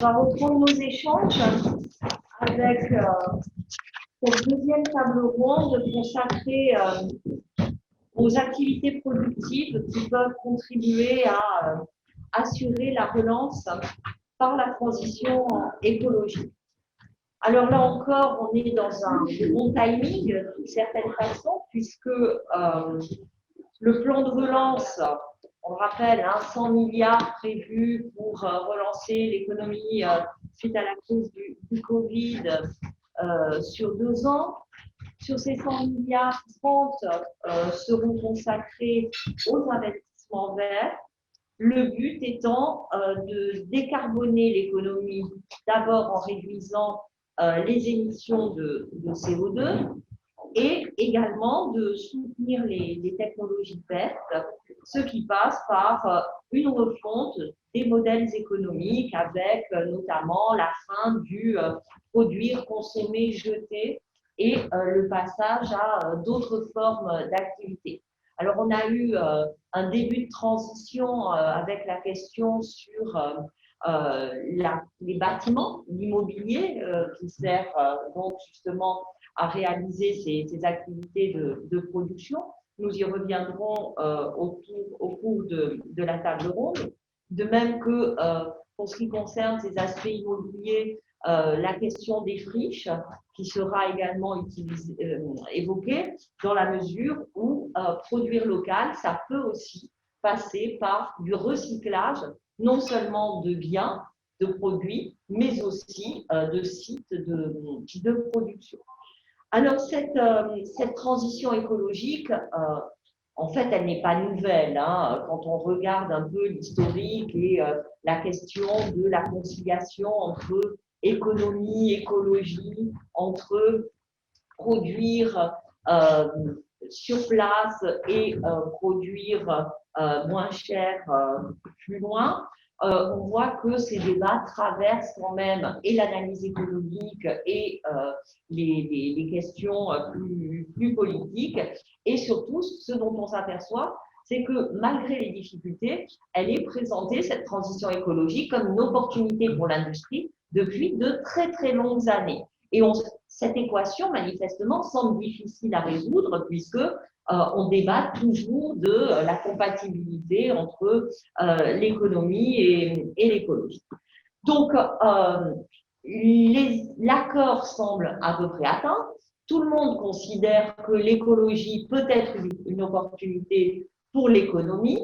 va reprendre nos échanges avec cette deuxième table ronde consacrée aux activités productives qui peuvent contribuer à assurer la relance par la transition écologique. Alors là encore, on est dans un bon timing d'une certaine façon, puisque le plan de relance, on le rappelle, 100 milliards prévus pour relancer l'économie suite à la crise du Covid sur 2 ans. Sur ces 100 milliards, 30 seront consacrés aux investissements verts. Le but étant de décarboner l'économie, d'abord en réduisant les émissions de CO2 et également de soutenir les technologies vertes, ce qui passe par une refonte des modèles économiques avec notamment la fin du produire, consommer, jeter et le passage à d'autres formes d'activité. Alors, on a eu un début de transition avec la question sur les bâtiments, l'immobilier qui sert donc justement à réaliser ces activités de production. Nous y reviendrons au cours de la table ronde. De même que pour ce qui concerne ces aspects immobiliers, la question des friches qui sera également évoquée dans la mesure où produire local, ça peut aussi passer par du recyclage, non seulement de biens, de produits, mais aussi de sites de production. Alors, cette transition écologique, en fait, elle n'est pas nouvelle. Quand on regarde un peu l'historique et la question de la conciliation entre économie, écologie, entre produire sur place et produire moins cher plus loin, on voit que ces débats traversent quand même et l'analyse économique et les questions plus politiques. Et surtout, ce dont on s'aperçoit, c'est que malgré les difficultés, elle est présentée, cette transition écologique, comme une opportunité pour l'industrie depuis de très très longues années. Et cette équation, manifestement, semble difficile à résoudre puisque on débat toujours de la compatibilité entre l'économie et l'écologie. Donc, l'accord semble à peu près atteint. Tout le monde considère que l'écologie peut être une opportunité pour l'économie.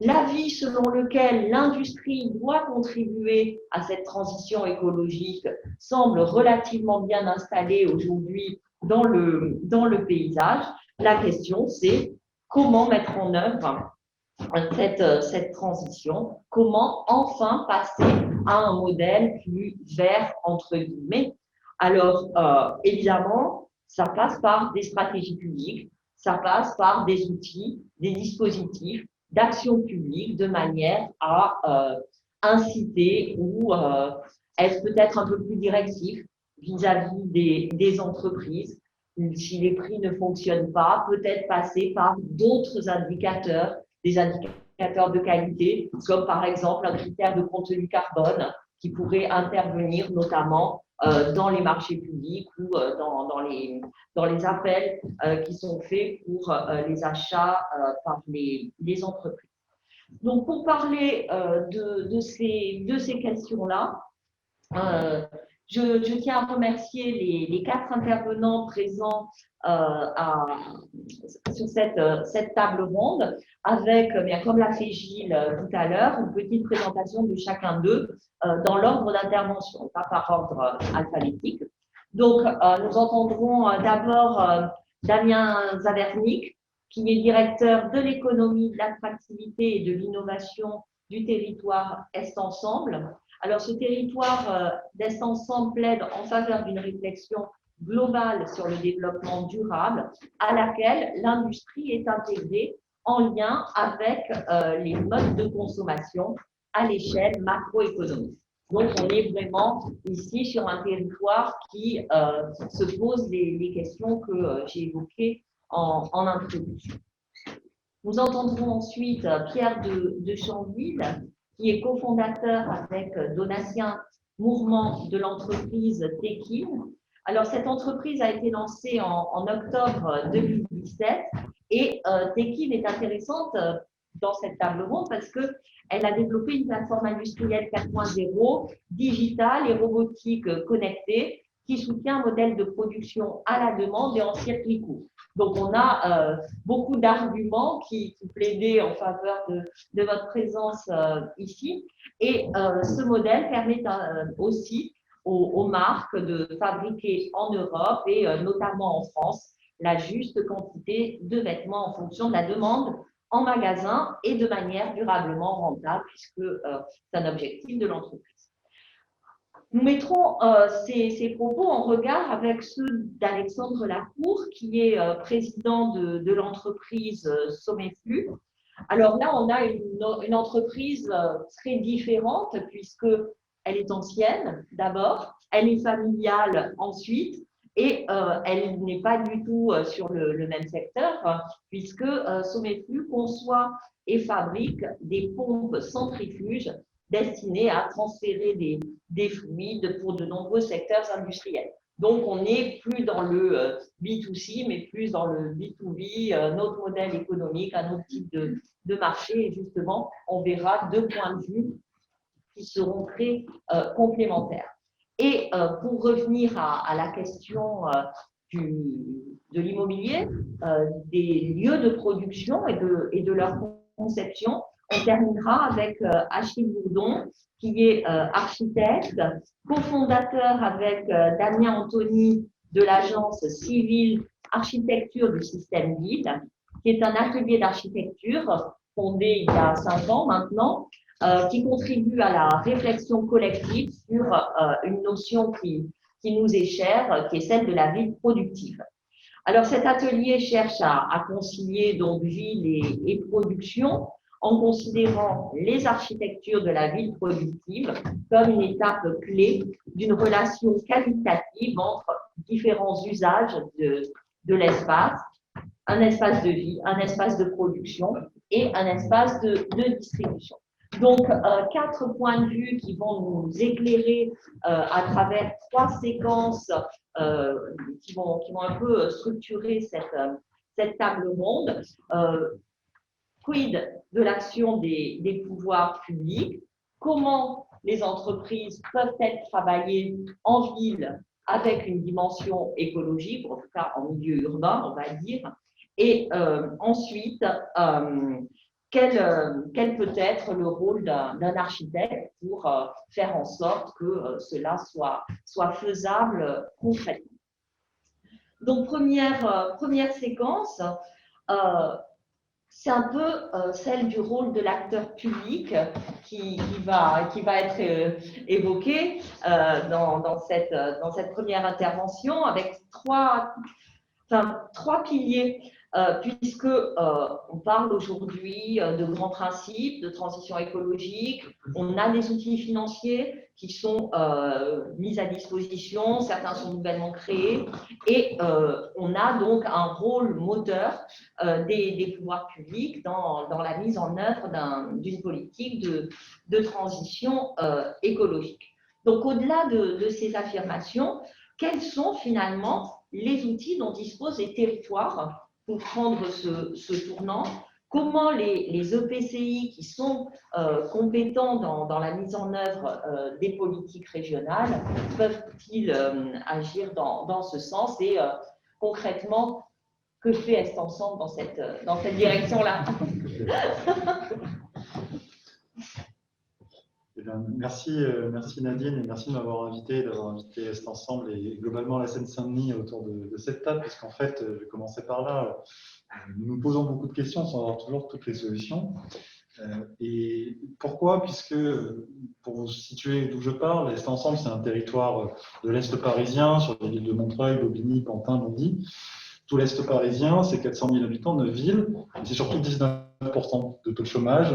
L'avis selon lequel l'industrie doit contribuer à cette transition écologique semble relativement bien installé aujourd'hui dans le paysage. La question, c'est comment mettre en œuvre cette transition, comment enfin passer à un modèle plus vert, entre guillemets. Alors, évidemment, ça passe par des stratégies publiques, ça passe par des outils, des dispositifs d'action publique de manière à inciter ou être peut-être un peu plus directif vis-à-vis des entreprises. Si les prix ne fonctionnent pas, peut-être passer par d'autres indicateurs, des indicateurs de qualité, comme par exemple un critère de contenu carbone qui pourrait intervenir notamment dans les marchés publics ou dans les appels qui sont faits pour les achats par les entreprises. Donc, pour parler de ces questions-là, je tiens à remercier les 4 intervenants présents sur cette table ronde, avec, comme l'a fait Gilles tout à l'heure, une petite présentation de chacun d'eux dans l'ordre d'intervention, pas par ordre alphabétique. Donc, nous entendrons d'abord Damien Zavernik, qui est directeur de l'économie, de l'attractivité et de l'innovation du territoire Est Ensemble. Alors, ce territoire d'Est Ensemble plaide en faveur d'une réflexion globale sur le développement durable à laquelle l'industrie est intégrée en lien avec les modes de consommation à l'échelle macroéconomique. Donc, on est vraiment ici sur un territoire qui se pose les questions que j'ai évoquées en introduction. Nous entendrons ensuite Pierre de Chanville, qui est cofondateur avec Donatien mouvement de l'entreprise Tekin. Alors, cette entreprise a été lancée en octobre 2017 et Tekin est intéressante dans cette table ronde parce qu'elle a développé une plateforme industrielle 4.0, digitale et robotique connectée qui soutient un modèle de production à la demande et en circuit court. Donc, on a beaucoup d'arguments qui plaidaient en faveur de votre présence ici. Et ce modèle permet aussi aux marques de fabriquer en Europe et notamment en France la juste quantité de vêtements en fonction de la demande en magasin et de manière durablement rentable, puisque c'est un objectif de l'entreprise. Nous mettrons ces propos en regard avec ceux d'Alexandre Lacour, qui est président de l'entreprise Sommet-Flux. Alors là, on a une entreprise très différente, puisqu'elle est ancienne d'abord, elle est familiale ensuite, et elle n'est pas du tout sur le même secteur, puisque Sommet-Flux conçoit et fabrique des pompes centrifuges destinées à transférer des fluides pour de nombreux secteurs industriels. Donc, on n'est plus dans le B2C, mais plus dans le B2B, notre modèle économique, un autre type de marché. Et justement, on verra deux points de vue qui seront très complémentaires. Et pour revenir à la question de l'immobilier, des lieux de production et de leur conception, on terminera avec Achille Bourdon, qui est architecte, cofondateur avec Damien Anthony de l'agence civile Architecture du système ville, qui est un atelier d'architecture fondé il y a 5 ans maintenant, qui contribue à la réflexion collective sur une notion qui nous est chère, qui est celle de la ville productive. Alors, cet atelier cherche à concilier donc ville et production en considérant les architectures de la ville productive comme une étape clé d'une relation qualitative entre différents usages de l'espace, un espace de vie, un espace de production et un espace de distribution. Donc, 4 points de vue qui vont nous éclairer à travers 3 séquences qui vont un peu structurer cette table ronde. Quid de l'action des pouvoirs publics? Comment les entreprises peuvent-elles travailler en ville avec une dimension écologique, en tout cas en milieu urbain, on va dire? Et ensuite, quel peut être le rôle d'un architecte pour faire en sorte que cela soit faisable concrètement? Donc, première séquence, c'est un peu celle du rôle de l'acteur public qui va être évoqué dans cette première intervention avec trois piliers, puisque on parle aujourd'hui de grands principes de transition écologique, on a des outils financiers qui sont mis à disposition, certains sont nouvellement créés, et on a donc un rôle moteur des pouvoirs publics dans la mise en œuvre d'une politique de transition écologique. Donc, au-delà de ces affirmations, quels sont finalement les outils dont disposent les territoires pour prendre ce tournant? Comment les EPCI qui sont compétents dans la mise en œuvre des politiques régionales peuvent-ils agir dans ce sens? Et concrètement, que fait Est Ensemble dans cette direction-là? Eh bien, merci Nadine et merci de m'avoir invité, d'avoir invité Est Ensemble et globalement la Seine-Saint-Denis autour de cette table, parce qu'en fait, je vais commencer par là. Nous nous posons beaucoup de questions sans avoir toujours toutes les solutions. Et pourquoi? Puisque, pour vous situer d'où je parle, Est Ensemble, c'est un territoire de l'Est parisien, sur les villes de Montreuil, Bobigny, Pantin, Bondy. Tout l'Est parisien, c'est 400 000 habitants, 9 villes, et c'est surtout 19% de taux de chômage,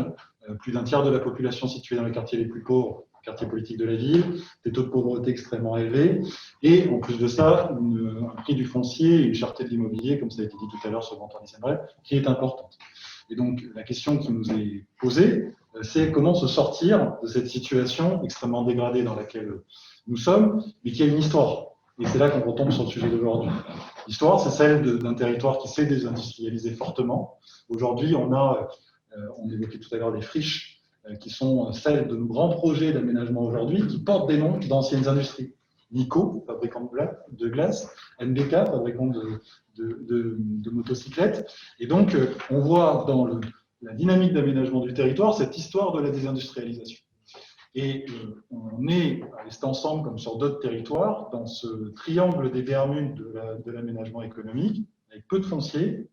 plus d'un tiers de la population située dans les quartiers les plus pauvres, quartiers politiques de la ville, des taux de pauvreté extrêmement élevés, et en plus de ça, un prix du foncier et une cherté de l'immobilier, comme ça a été dit tout à l'heure sur le Grand Paris, qui est importante. Et donc, la question qui nous est posée, c'est comment se sortir de cette situation extrêmement dégradée dans laquelle nous sommes, mais qui a une histoire. Et c'est là qu'on retombe sur le sujet d'aujourd'hui. L'histoire, c'est celle d'un territoire qui s'est désindustrialisé fortement. Aujourd'hui, on évoquait tout à l'heure les friches, qui sont celles de nos grands projets d'aménagement aujourd'hui, qui portent des noms d'anciennes industries. Nico, fabricant de glace, NBK, fabricant de motocyclettes. Et donc, on voit dans la dynamique d'aménagement du territoire cette histoire de la désindustrialisation. Et on est à l'Est Ensemble, comme sur d'autres territoires, dans ce triangle des Bermudes de l'aménagement économique, avec peu de foncier,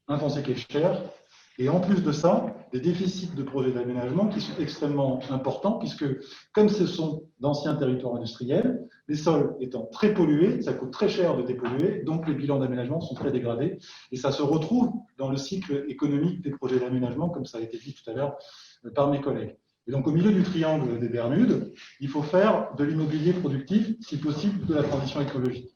un foncier qui est cher, et en plus de ça, des déficits de projets d'aménagement qui sont extrêmement importants, puisque comme ce sont d'anciens territoires industriels, les sols étant très pollués, ça coûte très cher de dépolluer, donc les bilans d'aménagement sont très dégradés, et ça se retrouve dans le cycle économique des projets d'aménagement, comme ça a été dit tout à l'heure par mes collègues. Et donc, au milieu du triangle des Bermudes, il faut faire de l'immobilier productif, si possible, de la transition écologique.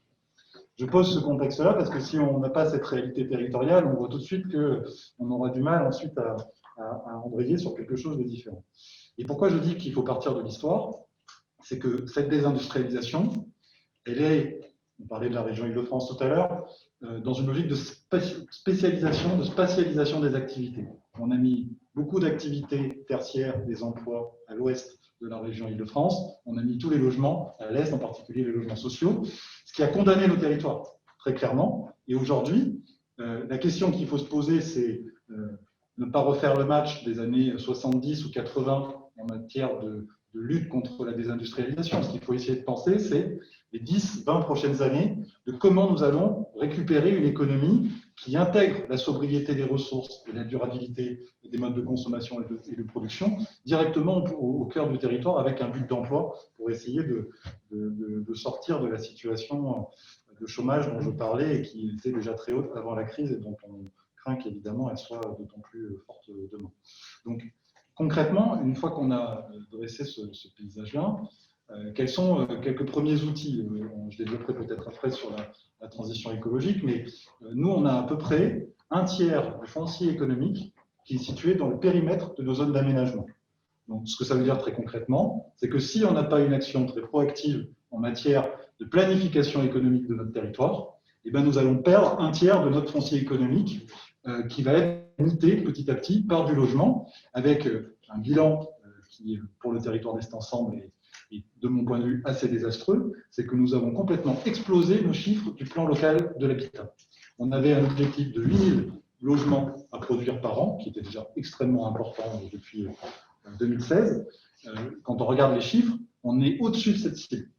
Je pose ce contexte-là parce que si on n'a pas cette réalité territoriale, on voit tout de suite qu'on aura du mal ensuite à embrayer sur quelque chose de différent. Et pourquoi je dis qu'il faut partir de l'histoire? C'est que cette désindustrialisation, elle est, on parlait de la région Île-de-France tout à l'heure, dans une logique de spécialisation, de spatialisation des activités. On a mis beaucoup d'activités tertiaires, des emplois à l'ouest de la région Île-de-France. On a mis tous les logements à l'est, en particulier les logements sociaux, ce qui a condamné nos territoires, très clairement. Et aujourd'hui, la question qu'il faut se poser, c'est ne pas refaire le match des années 70 ou 80 en matière de lutte contre la désindustrialisation. Ce qu'il faut essayer de penser, c'est les 10-20 prochaines années, de comment nous allons récupérer une économie qui intègre la sobriété des ressources et la durabilité des modes de consommation et de production directement au cœur du territoire avec un but d'emploi pour essayer de sortir de la situation de chômage dont je parlais et qui était déjà très haute avant la crise et dont on craint qu'évidemment elle soit d'autant plus forte demain. Donc concrètement, une fois qu'on a dressé ce paysage-là, quels sont quelques premiers outils? Je développerai peut-être après sur la transition écologique, mais nous, on a à peu près un tiers du foncier économique qui est situé dans le périmètre de nos zones d'aménagement. Donc, ce que ça veut dire très concrètement, c'est que si on n'a pas une action très proactive en matière de planification économique de notre territoire, eh bien, nous allons perdre un tiers de notre foncier économique qui va être limité petit à petit par du logement, avec un bilan qui, pour le territoire d'Est Ensemble, est de mon point de vue assez désastreux, c'est que nous avons complètement explosé nos chiffres du plan local de l'habitat. On avait un objectif de 8000 logements à produire par an, qui était déjà extrêmement important depuis 2016. Quand on regarde les chiffres, on est au-dessus de cette cible.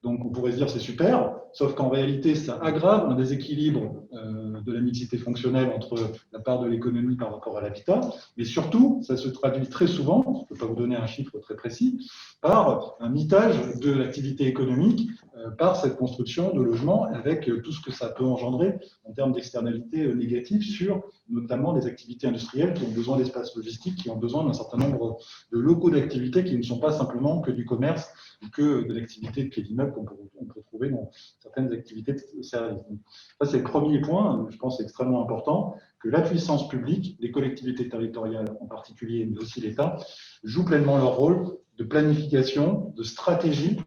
Donc on pourrait se dire c'est super, sauf qu'en réalité ça aggrave un déséquilibre de la mixité fonctionnelle entre la part de l'économie par rapport à l'habitat, mais surtout ça se traduit très souvent, je ne peux pas vous donner un chiffre très précis, par un mitage de l'activité économique par cette construction de logements avec tout ce que ça peut engendrer en termes d'externalités négatives sur notamment les activités industrielles qui ont besoin d'espaces logistiques, qui ont besoin d'un certain nombre de locaux d'activité qui ne sont pas simplement que du commerce ou que de l'activité de pied d'immeuble qu'on peut trouver dans certaines activités de service. Ça, c'est le premier point, je pense, extrêmement important, que la puissance publique, les collectivités territoriales en particulier, mais aussi l'État, jouent pleinement leur rôle de planification, de stratégie,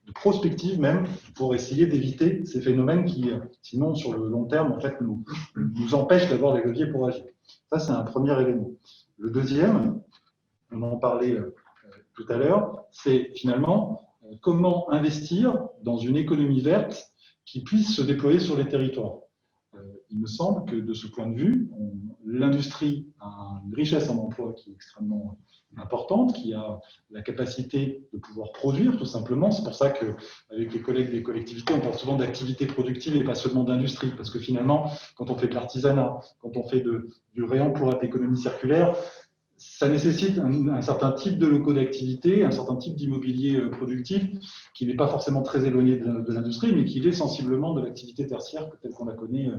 de prospective même, pour essayer d'éviter ces phénomènes qui, sinon, sur le long terme, en fait, nous empêchent d'avoir des leviers pour agir. Ça, c'est un premier élément. Le deuxième, on en parlait tout à l'heure, c'est finalement comment investir dans une économie verte qui puisse se déployer sur les territoires. Il me semble que de ce point de vue, l'industrie a une richesse en emploi qui est extrêmement importante, qui a la capacité de pouvoir produire tout simplement. C'est pour ça qu'avec les collègues des collectivités, on parle souvent d'activité productive et pas seulement d'industrie, parce que finalement, quand on fait de l'artisanat, quand on fait du réemploi, de l'économie circulaire, ça nécessite un certain type de locaux d'activité, un certain type d'immobilier productif qui n'est pas forcément très éloigné de l'industrie, mais qui est sensiblement de l'activité tertiaire telle qu'on la connaît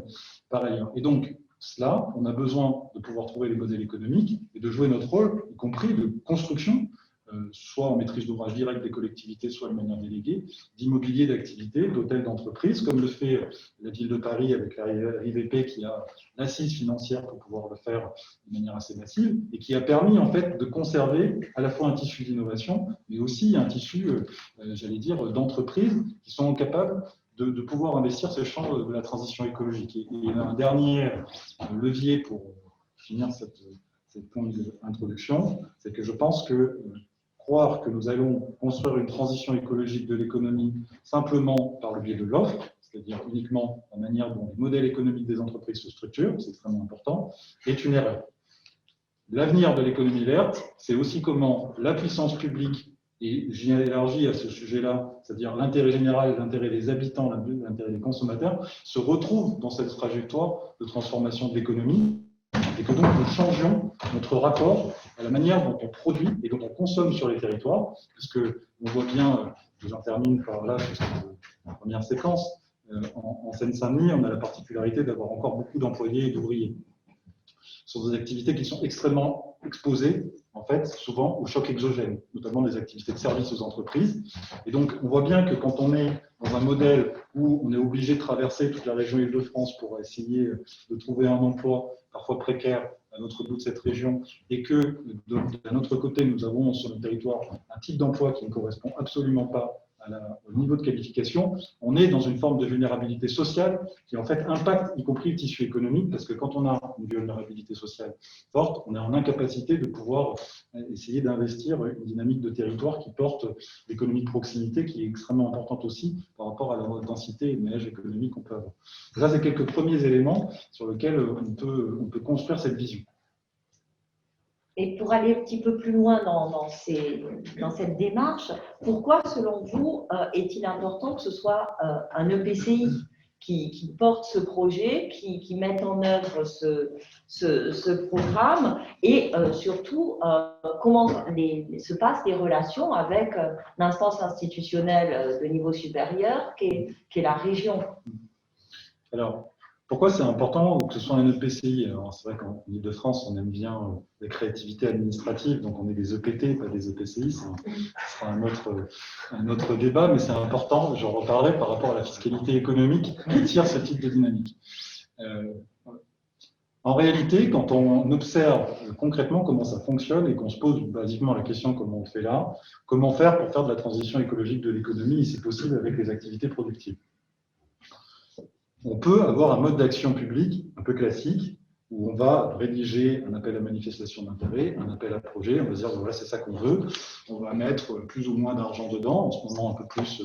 par ailleurs. Et donc, cela, on a besoin de pouvoir trouver les modèles économiques et de jouer notre rôle, y compris de construction soit en maîtrise d'ouvrage direct des collectivités, soit de manière déléguée, d'immobilier d'activité, d'hôtels d'entreprise, comme le fait la ville de Paris avec la RIVP qui a l'assise financière pour pouvoir le faire de manière assez massive, et qui a permis en fait de conserver à la fois un tissu d'innovation, mais aussi un tissu, j'allais dire, d'entreprises qui sont capables de pouvoir investir ce champ de la transition écologique. Et un dernier levier pour finir cette point d'introduction, c'est que je pense que croire que nous allons construire une transition écologique de l'économie simplement par le biais de l'offre, c'est-à-dire uniquement la manière dont les modèles économiques des entreprises se structurent, c'est extrêmement important, est une erreur. L'avenir de l'économie verte, c'est aussi comment la puissance publique, et j'y élargis à ce sujet-là, c'est-à-dire l'intérêt général, l'intérêt des habitants, l'intérêt des consommateurs, se retrouvent dans cette trajectoire de transformation de l'économie, et que donc nous changions notre rapport à la manière dont on produit et dont on consomme sur les territoires, puisque on voit bien, j'en termine par là, sur la première séquence, en Seine-Saint-Denis, on a la particularité d'avoir encore beaucoup d'employés et d'ouvriers sur des activités qui sont extrêmement exposées, en fait, souvent au choc exogène, notamment des activités de services aux entreprises. Et donc, on voit bien que quand on est dans un modèle où on est obligé de traverser toute la région Île-de-France pour essayer de trouver un emploi, parfois précaire, à l'autre bout de cette région, et que d'un autre côté, nous avons sur le territoire un type d'emploi qui ne correspond absolument pas au niveau de qualification, on est dans une forme de vulnérabilité sociale qui en fait impacte y compris le tissu économique, parce que quand on a une vulnérabilité sociale forte, on est en incapacité de pouvoir essayer d'investir une dynamique de territoire qui porte l'économie de proximité, qui est extrêmement importante aussi par rapport à la densité et le ménage économique qu'on peut avoir. Ça, c'est quelques premiers éléments sur lesquels on peut construire cette vision. Et pour aller un petit peu plus loin dans cette démarche, pourquoi, selon vous, est-il important que ce soit un EPCI qui porte ce projet, qui mette en œuvre ce programme, et surtout, comment se passent les relations avec l'instance institutionnelle de niveau supérieur, qui est la région? Alors, pourquoi c'est important que ce soit un EPCI? Alors, c'est vrai qu'en Île-de-France, on aime bien la créativité administrative, donc on est des EPT, pas des EPCI. Ce sera un autre débat, mais c'est important, j'en reparlerai, par rapport à la fiscalité économique qui tire ce type de dynamique. En réalité, quand on observe concrètement comment ça fonctionne et qu'on se pose basiquement la question comment on fait là, comment faire pour faire de la transition écologique de l'économie, et c'est possible avec les activités productives. On peut avoir un mode d'action public un peu classique où on va rédiger un appel à manifestation d'intérêt, un appel à projet, on va dire voilà c'est ça qu'on veut, on va mettre plus ou moins d'argent dedans, en ce moment un peu plus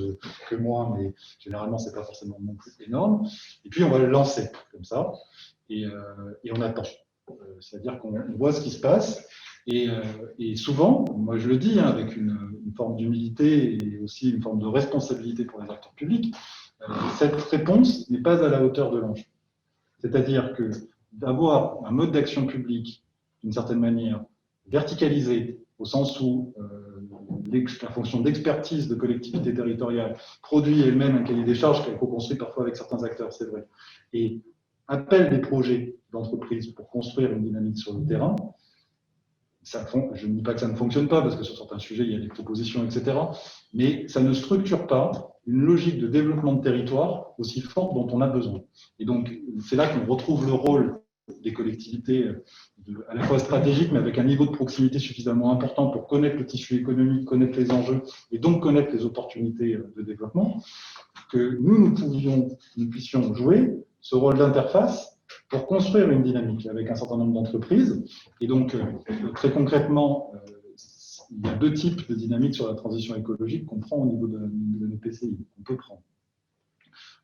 que moins, mais généralement c'est pas forcément non plus énorme, et puis on va le lancer comme ça, et on attend. C'est-à-dire qu'on voit ce qui se passe, et souvent, moi je le dis avec une forme d'humilité et aussi une forme de responsabilité pour les acteurs publics, cette réponse n'est pas à la hauteur de l'enjeu. C'est-à-dire que d'avoir un mode d'action publique, d'une certaine manière, verticalisé, au sens où la fonction d'expertise de collectivité territoriale produit elle-même un cahier des charges qu'elle co-construit parfois avec certains acteurs, c'est vrai, et appelle des projets d'entreprise pour construire une dynamique sur le terrain. Je ne dis pas que ça ne fonctionne pas, parce que sur certains sujets, il y a des propositions, etc. Mais ça ne structure pas une logique de développement de territoire aussi forte dont on a besoin. Et donc, c'est là qu'on retrouve le rôle des collectivités, à la fois stratégiques, mais avec un niveau de proximité suffisamment important pour connaître le tissu économique, connaître les enjeux, et donc connaître les opportunités de développement, que nous puissions jouer ce rôle d'interface pour construire une dynamique avec un certain nombre d'entreprises. Et donc, très concrètement, il y a deux types de dynamiques sur la transition écologique qu'on prend au niveau de l'EPCI, qu'on peut prendre.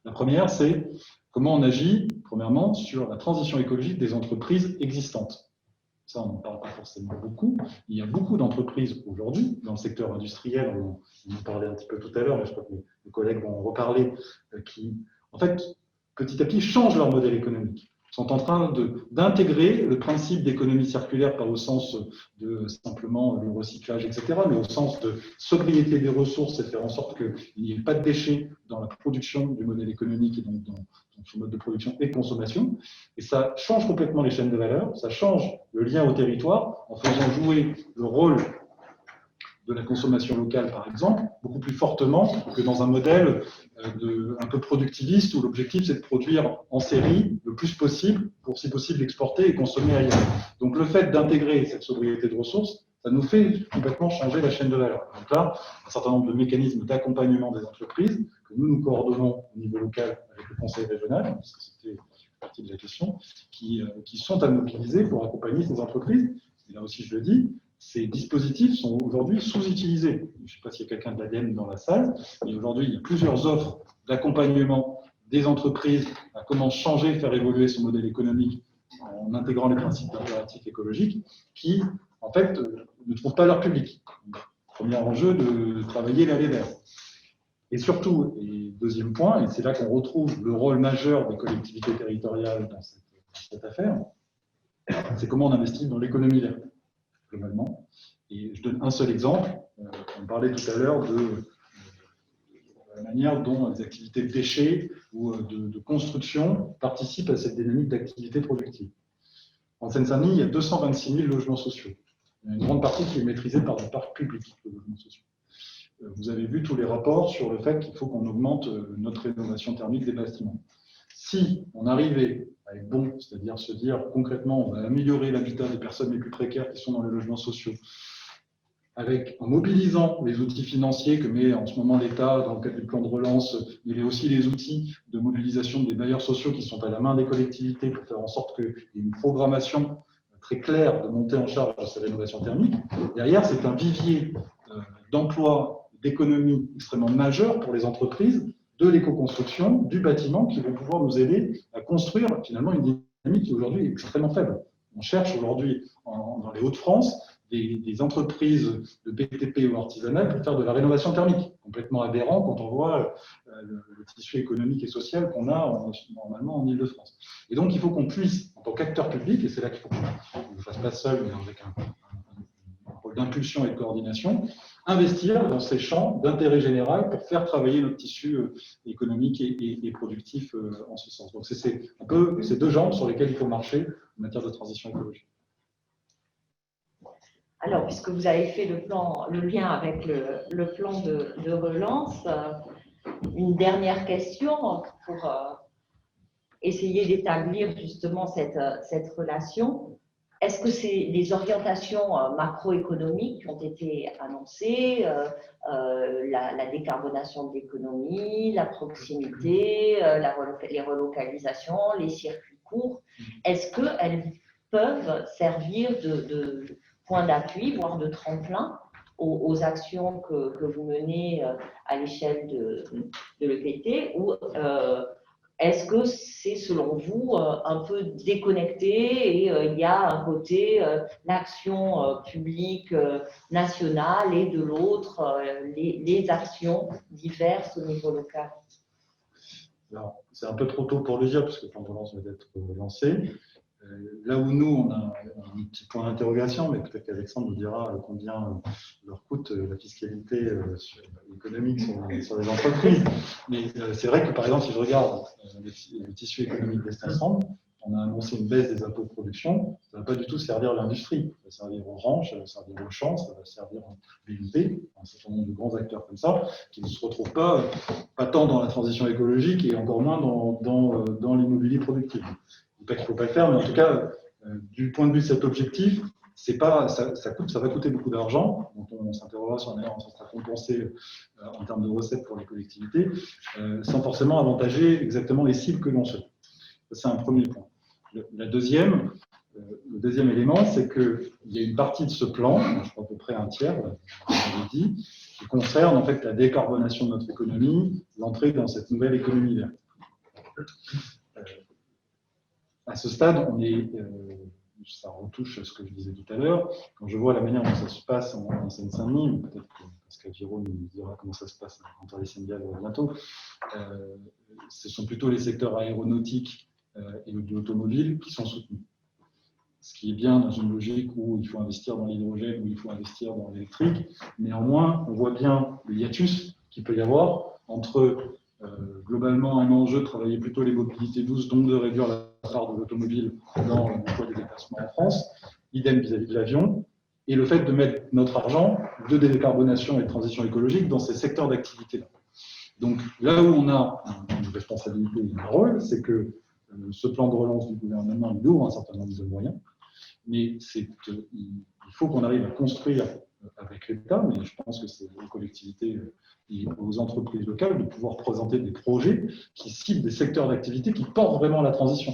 La première, c'est comment on agit, premièrement, sur la transition écologique des entreprises existantes. Ça, on n'en parle pas forcément beaucoup. Il y a beaucoup d'entreprises aujourd'hui, dans le secteur industriel, on en parlait un petit peu tout à l'heure, mais je crois que mes collègues vont en reparler, qui, en fait, petit à petit, changent leur modèle économique, sont en train d'intégrer le principe d'économie circulaire, pas au sens de simplement le recyclage, etc., mais au sens de sobriété des ressources et faire en sorte qu'il n'y ait pas de déchets dans la production du modèle économique et donc dans son mode de production et de consommation. Et ça change complètement les chaînes de valeur, ça change le lien au territoire en faisant jouer le rôle de la consommation locale, par exemple, beaucoup plus fortement que dans un modèle un peu productiviste où l'objectif c'est de produire en série le plus possible pour, si possible, exporter et consommer ailleurs. Donc le fait d'intégrer cette sobriété de ressources, ça nous fait complètement changer la chaîne de valeur. Donc là, un certain nombre de mécanismes d'accompagnement des entreprises que nous coordonnons au niveau local avec le conseil régional, parce que c'était partie de la question, qui sont à mobiliser pour accompagner ces entreprises. Et là aussi, je le dis, ces dispositifs sont aujourd'hui sous-utilisés. Je ne sais pas s'il y a quelqu'un de l'ADEME dans la salle, mais aujourd'hui, il y a plusieurs offres d'accompagnement des entreprises à comment changer, faire évoluer son modèle économique en intégrant les principes d'impératif écologique qui, en fait, ne trouvent pas leur public. Premier enjeu de travailler l'aller vers. Et surtout, et deuxième point, et c'est là qu'on retrouve le rôle majeur des collectivités territoriales dans cette affaire, c'est comment on investit dans l'économie verte, globalement. Et je donne un seul exemple. On parlait tout à l'heure de la manière dont les activités de déchets ou de construction participent à cette dynamique d'activité productive. En Seine-Saint-Denis, il y a 226 000 logements sociaux. Il y a une grande partie qui est maîtrisée par le parc public de logements sociaux. Vous avez vu tous les rapports sur le fait qu'il faut qu'on augmente notre rénovation thermique des bâtiments. Si on arrivait à être bon, c'est-à-dire se dire concrètement, on va améliorer l'habitat des personnes les plus précaires qui sont dans les logements sociaux, en mobilisant les outils financiers que met en ce moment l'État dans le cadre du plan de relance, mais il y a aussi les outils de mobilisation des bailleurs sociaux qui sont à la main des collectivités pour faire en sorte qu'il y ait une programmation très claire de montée en charge de ces rénovations thermiques. Derrière, c'est un vivier d'emploi, d'économie extrêmement majeur pour les entreprises de l'éco-construction, du bâtiment, qui vont pouvoir nous aider à construire finalement une dynamique qui aujourd'hui est extrêmement faible. On cherche aujourd'hui dans les Hauts-de-France des entreprises de BTP ou artisanat pour faire de la rénovation thermique, complètement aberrant quand on voit le tissu économique et social qu'on a normalement en Île-de-France. Et donc il faut qu'on puisse, en tant qu'acteur public, et c'est là qu'il faut qu'on ne le fasse pas seul, mais avec un rôle d'impulsion et de coordination, investir dans ces champs d'intérêt général pour faire travailler notre tissu économique et productif en ce sens. Donc c'est un peu ces deux jambes sur lesquelles il faut marcher en matière de transition écologique. Alors, puisque vous avez fait le lien avec le plan de relance, une dernière question pour essayer d'établir justement cette relation. Est-ce que c'est les orientations macroéconomiques qui ont été annoncées, la décarbonation de l'économie, la proximité, les relocalisations, les circuits courts, est-ce qu'elles peuvent servir de point d'appui, voire de tremplin aux actions que vous menez à l'échelle de l'EPT, ou est-ce que c'est, selon vous, un peu déconnecté et il y a un côté l'action publique nationale et de l'autre les actions diverses au niveau local? Alors, c'est un peu trop tôt pour le dire, parce que le plan de relance va être lancé. Là où nous, on a un petit point d'interrogation, mais peut-être qu'Alexandre nous dira combien leur coûte la fiscalité économique sur les entreprises. Mais c'est vrai que, par exemple, si je regarde le tissu économique d'Est-Ensemble, on a annoncé une baisse des impôts de production. Ça ne va pas du tout servir l'industrie. Ça va servir Orange, ça va servir Auchan, ça va servir BNP, un certain nombre de grands acteurs comme ça, qui ne se retrouvent pas tant dans la transition écologique et encore moins dans l'immobilier productif. Pas qu'il ne faut pas le faire, mais en tout cas, du point de vue de cet objectif, ça va coûter beaucoup d'argent, donc on s'interrogera sur la manière dont ça sera compensé en termes de recettes pour les collectivités, sans forcément avantager exactement les cibles que l'on souhaite. C'est un premier point. Le deuxième élément, c'est qu'il y a une partie de ce plan, je crois à peu près un tiers, comme je l'ai dit, qui concerne en fait la décarbonation de notre économie, l'entrée dans cette nouvelle économie verte. À ce stade, ça retouche à ce que je disais tout à l'heure. Quand je vois la manière dont ça se passe en Seine-Saint-Denis, peut-être que Pascal Giraud nous dira comment ça se passe en Torres-Saint-Dial bientôt, ce sont plutôt les secteurs aéronautiques et de l'automobile qui sont soutenus. Ce qui est bien dans une logique où il faut investir dans l'hydrogène, où il faut investir dans l'électrique. Néanmoins, on voit bien le hiatus qu'il peut y avoir entre globalement un enjeu de travailler plutôt les mobilités douces, donc de réduire la part de l'automobile dans le poids des déplacements en France, idem vis-à-vis de l'avion, et le fait de mettre notre argent de décarbonation et de transition écologique dans ces secteurs d'activité-là. Donc là où on a une responsabilité et un rôle, c'est que ce plan de relance du gouvernement il ouvre un certain nombre de moyens, mais il faut qu'on arrive à construire avec l'État, mais je pense que c'est aux collectivités et aux entreprises locales de pouvoir présenter des projets qui ciblent des secteurs d'activité qui portent vraiment la transition.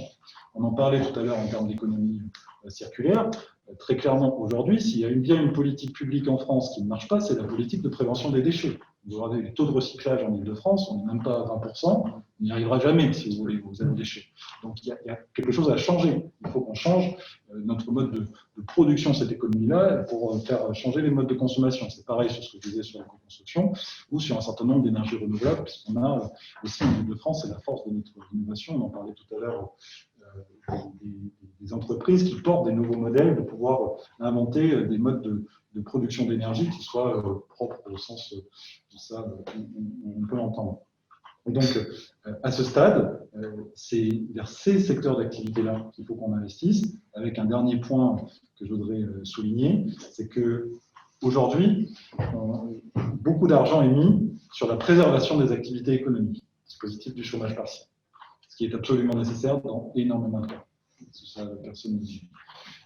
On en parlait tout à l'heure en termes d'économie circulaire. Très clairement, aujourd'hui, s'il y a bien une politique publique en France qui ne marche pas, c'est la politique de prévention des déchets. Vous regardez les taux de recyclage en Ile-de-France, on n'est même pas à 20%, on n'y arrivera jamais si vous voulez, vous avez des déchets. Donc il y a quelque chose à changer. Il faut qu'on change notre mode de production de cette économie-là pour faire changer les modes de consommation. C'est pareil sur ce que je disais sur la construction ou sur un certain nombre d'énergies renouvelables, puisqu'on a aussi en Ile-de-France, c'est la force de notre innovation, on en parlait tout à l'heure, des entreprises qui portent des nouveaux modèles, de pouvoir inventer des modes de production d'énergie qui soient propres au sens de ça, on peut l'entendre. Et donc, à ce stade, c'est vers ces secteurs d'activité-là qu'il faut qu'on investisse. Avec un dernier point que je voudrais souligner, c'est qu'aujourd'hui, beaucoup d'argent est mis sur la préservation des activités économiques, dispositif du chômage partiel, ce qui est absolument nécessaire dans énormément de cas. Ça, personne ne dit.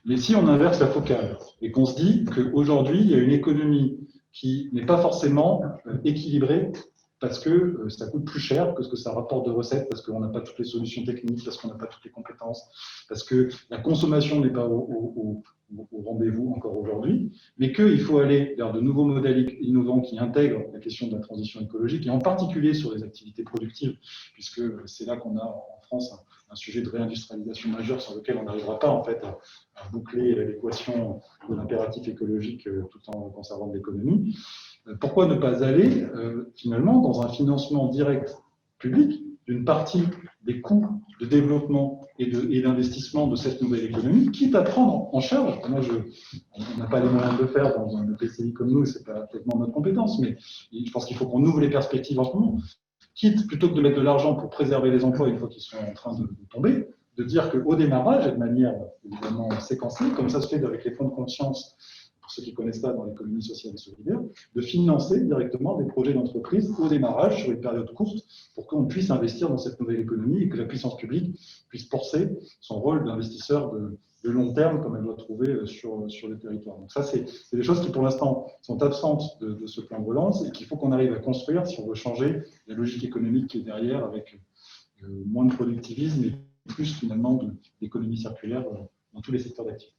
Mais si on inverse la focale et qu'on se dit qu'aujourd'hui, il y a une économie qui n'est pas forcément équilibrée parce que ça coûte plus cher que ce que ça rapporte de recettes, parce qu'on n'a pas toutes les solutions techniques, parce qu'on n'a pas toutes les compétences, parce que la consommation n'est pas au rendez-vous encore aujourd'hui, mais qu'il faut aller vers de nouveaux modèles innovants qui intègrent la question de la transition écologique, et en particulier sur les activités productives, puisque c'est là qu'on a en France un sujet de réindustrialisation majeur sur lequel on n'arrivera pas en fait à boucler l'équation de l'impératif écologique tout en conservant de l'économie. Pourquoi ne pas aller finalement dans un financement direct public d'une partie des coûts de développement et d'investissement de cette nouvelle économie, quitte à prendre en charge, on n'a pas les moyens de le faire dans un EPCI comme nous, ce n'est pas tellement notre compétence, mais je pense qu'il faut qu'on ouvre les perspectives en ce moment, quitte plutôt que de mettre de l'argent pour préserver les emplois une fois qu'ils sont en train de tomber, de dire qu'au démarrage, et de manière évidemment séquencée, comme ça se fait avec les fonds de conscience, pour ceux qui connaissent ça dans l'économie sociale et solidaire, de financer directement des projets d'entreprise au démarrage sur une période courte pour qu'on puisse investir dans cette nouvelle économie et que la puissance publique puisse forcer son rôle d'investisseur de long terme comme elle doit trouver sur les territoires. Donc ça, c'est des choses qui pour l'instant sont absentes de ce plan de relance et qu'il faut qu'on arrive à construire si on veut changer la logique économique qui est derrière avec moins de productivisme et plus finalement d'économie circulaire dans tous les secteurs d'activité.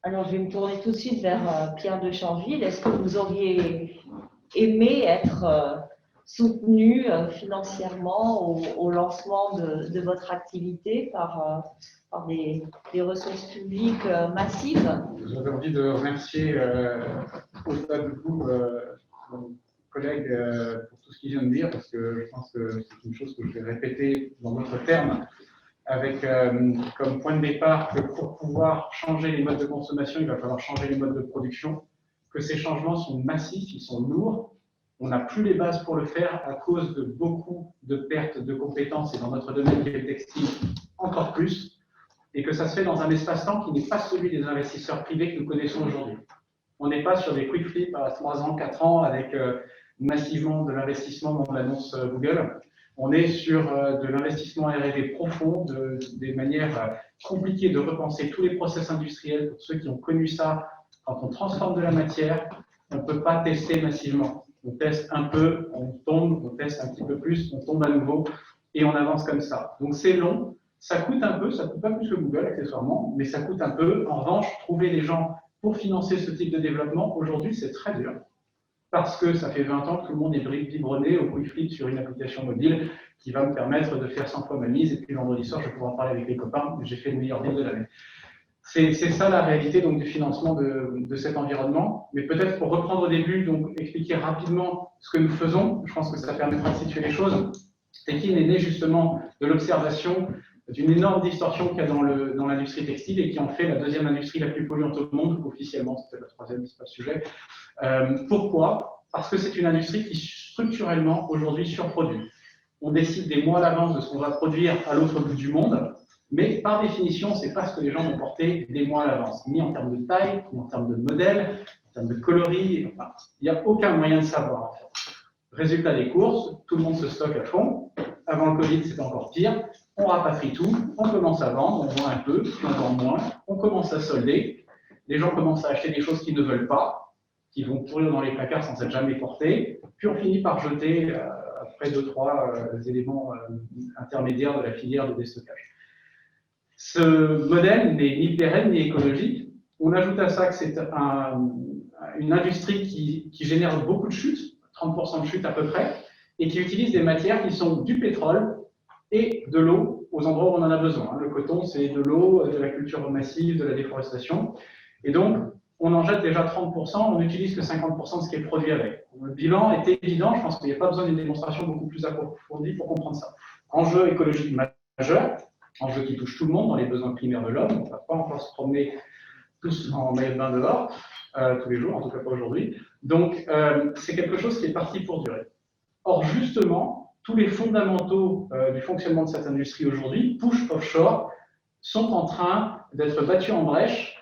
Alors, je vais me tourner tout de suite vers Pierre de Chanville. Est-ce que vous auriez aimé être soutenu financièrement au lancement de votre activité par des ressources publiques massives? J'avais envie de remercier au-delà de vous, mon collègue, pour tout ce qu'il vient de dire, parce que je pense que c'est une chose que je vais répéter dans d'autres termes, avec comme point de départ que pour pouvoir changer les modes de consommation, il va falloir changer les modes de production, que ces changements sont massifs, ils sont lourds, on n'a plus les bases pour le faire à cause de beaucoup de pertes de compétences, et dans notre domaine qui est le textile, encore plus, et que ça se fait dans un espace-temps qui n'est pas celui des investisseurs privés que nous connaissons aujourd'hui. On n'est pas sur des quick flips à 3 ans, 4 ans, avec massivement de l'investissement dans l'annonce Google. On est sur de l'investissement R&D profond, des manières compliquées de repenser tous les process industriels. Pour ceux qui ont connu ça, quand on transforme de la matière, on ne peut pas tester massivement. On teste un peu, on tombe, on teste un petit peu plus, on tombe à nouveau et on avance comme ça. Donc c'est long, ça coûte un peu, ça ne coûte pas plus que Google accessoirement, mais ça coûte un peu. En revanche, trouver les gens pour financer ce type de développement, aujourd'hui, c'est très dur. Parce que ça fait 20 ans que tout le monde est biberonné au quick flip sur une application mobile qui va me permettre de faire 100 fois ma mise, et puis vendredi soir, je vais pouvoir en parler avec les copains, j'ai fait le meilleur deal de l'année. C'est ça la réalité donc, du financement de cet environnement. Mais peut-être pour reprendre au début, donc expliquer rapidement ce que nous faisons, je pense que ça permettra de situer les choses. Tekin est né justement de l'observation d'une énorme distorsion qu'il y a dans l'industrie textile et qui en fait la deuxième industrie la plus polluante au monde, officiellement, c'était la troisième, c'est pas le sujet. Pourquoi? Parce que c'est une industrie qui structurellement aujourd'hui surproduit. On décide des mois à l'avance de ce qu'on va produire à l'autre bout du monde. Mais par définition, ce n'est pas ce que les gens vont porter des mois à l'avance, ni en termes de taille, ni en termes de modèle, en termes de coloris. Enfin, il n'y a aucun moyen de savoir. En fait. Résultat des courses, tout le monde se stocke à fond. Avant le Covid, c'était encore pire. On rapatrie tout, on commence à vendre, on vend un peu, puis on vend moins, on commence à solder. Les gens commencent à acheter des choses qu'ils ne veulent pas, qui vont pourrir dans les placards sans être jamais portées. Puis on finit par jeter après 2-3 éléments intermédiaires de la filière de déstockage. Ce modèle n'est ni pérenne ni écologique. On ajoute à ça que c'est une industrie qui génère beaucoup de chutes, 30% de chutes à peu près, et qui utilise des matières qui sont du pétrole et de l'eau aux endroits où on en a besoin. Le coton, c'est de l'eau, de la culture massive, de la déforestation. Et donc, on en jette déjà 30%, on n'utilise que 50% de ce qui est produit avec. Le bilan est évident, je pense qu'il n'y a pas besoin d'une démonstration beaucoup plus approfondie pour comprendre ça. Enjeu écologique majeur, enjeu qui touche tout le monde dans les besoins primaires de l'homme. On ne va pas encore se promener tous en maillot de bain dehors, tous les jours, en tout cas pas aujourd'hui. Donc, c'est quelque chose qui est parti pour durer. Or, justement, tous les fondamentaux du fonctionnement de cette industrie aujourd'hui, push offshore, sont en train d'être battus en brèche